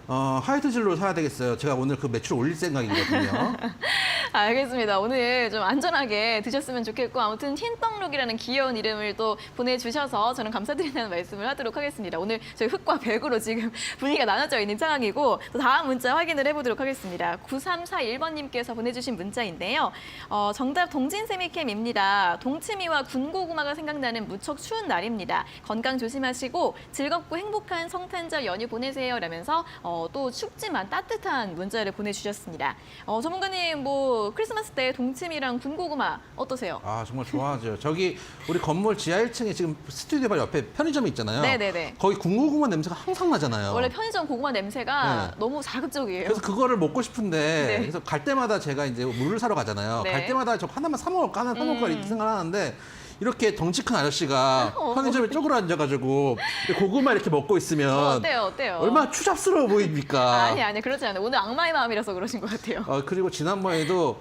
화이트 진로 사야 되겠어요. 제가 오늘 그 매출 올릴 생각이거든요. 알겠습니다. 오늘 좀 안전하게 드셨으면 좋겠고 아무튼 흰떡룩이라는 귀여운 이름을 또 보내주셔서 저는 감사드린다는 말씀을 하도록 하겠습니다. 오늘 저희 흑과 백으로 지금 분위기가 나눠져 있는 상황이고 또 다음 문자 확인을 해보도록 하겠습니다. 9341번님께서 보내주신 문자인데요. 정답 동진세미캠입니다. 동치미와 군고구마가 생각나는 무척 추운 날입니다. 건강 조심하시고 즐겁고 행복한 성탄절 연휴 보내세요 라면서 또 춥지만 따뜻한 문자를 보내주셨습니다. 전문가님 뭐 크리스마스 때 동치미랑 군고구마 어떠세요? 아, 정말 좋아하죠. 저기 우리 건물 지하 1층에 지금 스튜디오 바로 옆에 편의점이 있잖아요. 네네네. 거기 군고구마 냄새가 항상 나잖아요. 원래 편의점 고구마 냄새가 네. 너무 자극적이에요. 그래서 그거를 먹고 싶은데 네. 그래서 갈 때마다 제가 이제 물을 사러 가잖아요. 네. 갈 때마다 저 하나만 사 먹을까 하나 사 먹을까 이렇게 생각하는데 이렇게 덩치 큰 아저씨가 편의점에 쪼그려 앉아가지고 고구마 이렇게 먹고 있으면 어때요? 얼마나 추잡스러워 보입니까? 아니 그렇지 않아요. 오늘 악마의 마음이라서 그러신 것 같아요. 그리고 지난번에도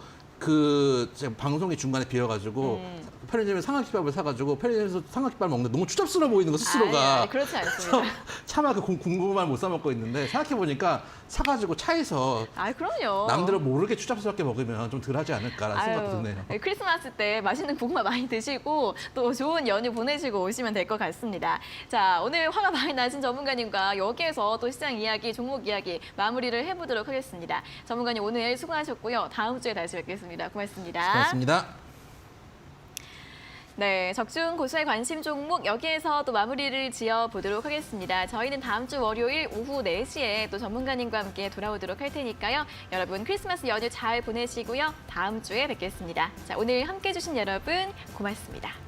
제가 방송이 중간에 비어가지고 편의점에 삼각김밥을 사가지고 편의점에서 삼각김밥 먹는데 너무 추잡스러워 보이는 거 스스로가. 아니, 그렇지 않습니다. 차마 그 군고구마를 못 사 먹고 있는데 생각해보니까 사가지고 차에서 그럼요. 남들은 모르게 추잡스럽게 먹으면 좀 덜하지 않을까라는 생각도 드네요. 크리스마스 때 맛있는 고구마 많이 드시고 또 좋은 연휴 보내시고 오시면 될 것 같습니다. 자, 오늘 화가 많이 나신 전문가님과 여기에서 또 시장 이야기, 종목 이야기 마무리를 해보도록 하겠습니다. 전문가님 오늘 수고하셨고요. 다음 주에 다시 뵙겠습니다. 고맙습니다. 고맙습니다. 네, 적중 고수의 관심 종목 여기에서 또 마무리를 지어보도록 하겠습니다. 저희는 다음 주 월요일 오후 4시에 또 전문가님과 함께 돌아오도록 할 테니까요. 여러분 크리스마스 연휴 잘 보내시고요. 다음 주에 뵙겠습니다. 자, 오늘 함께해 주신 여러분 고맙습니다.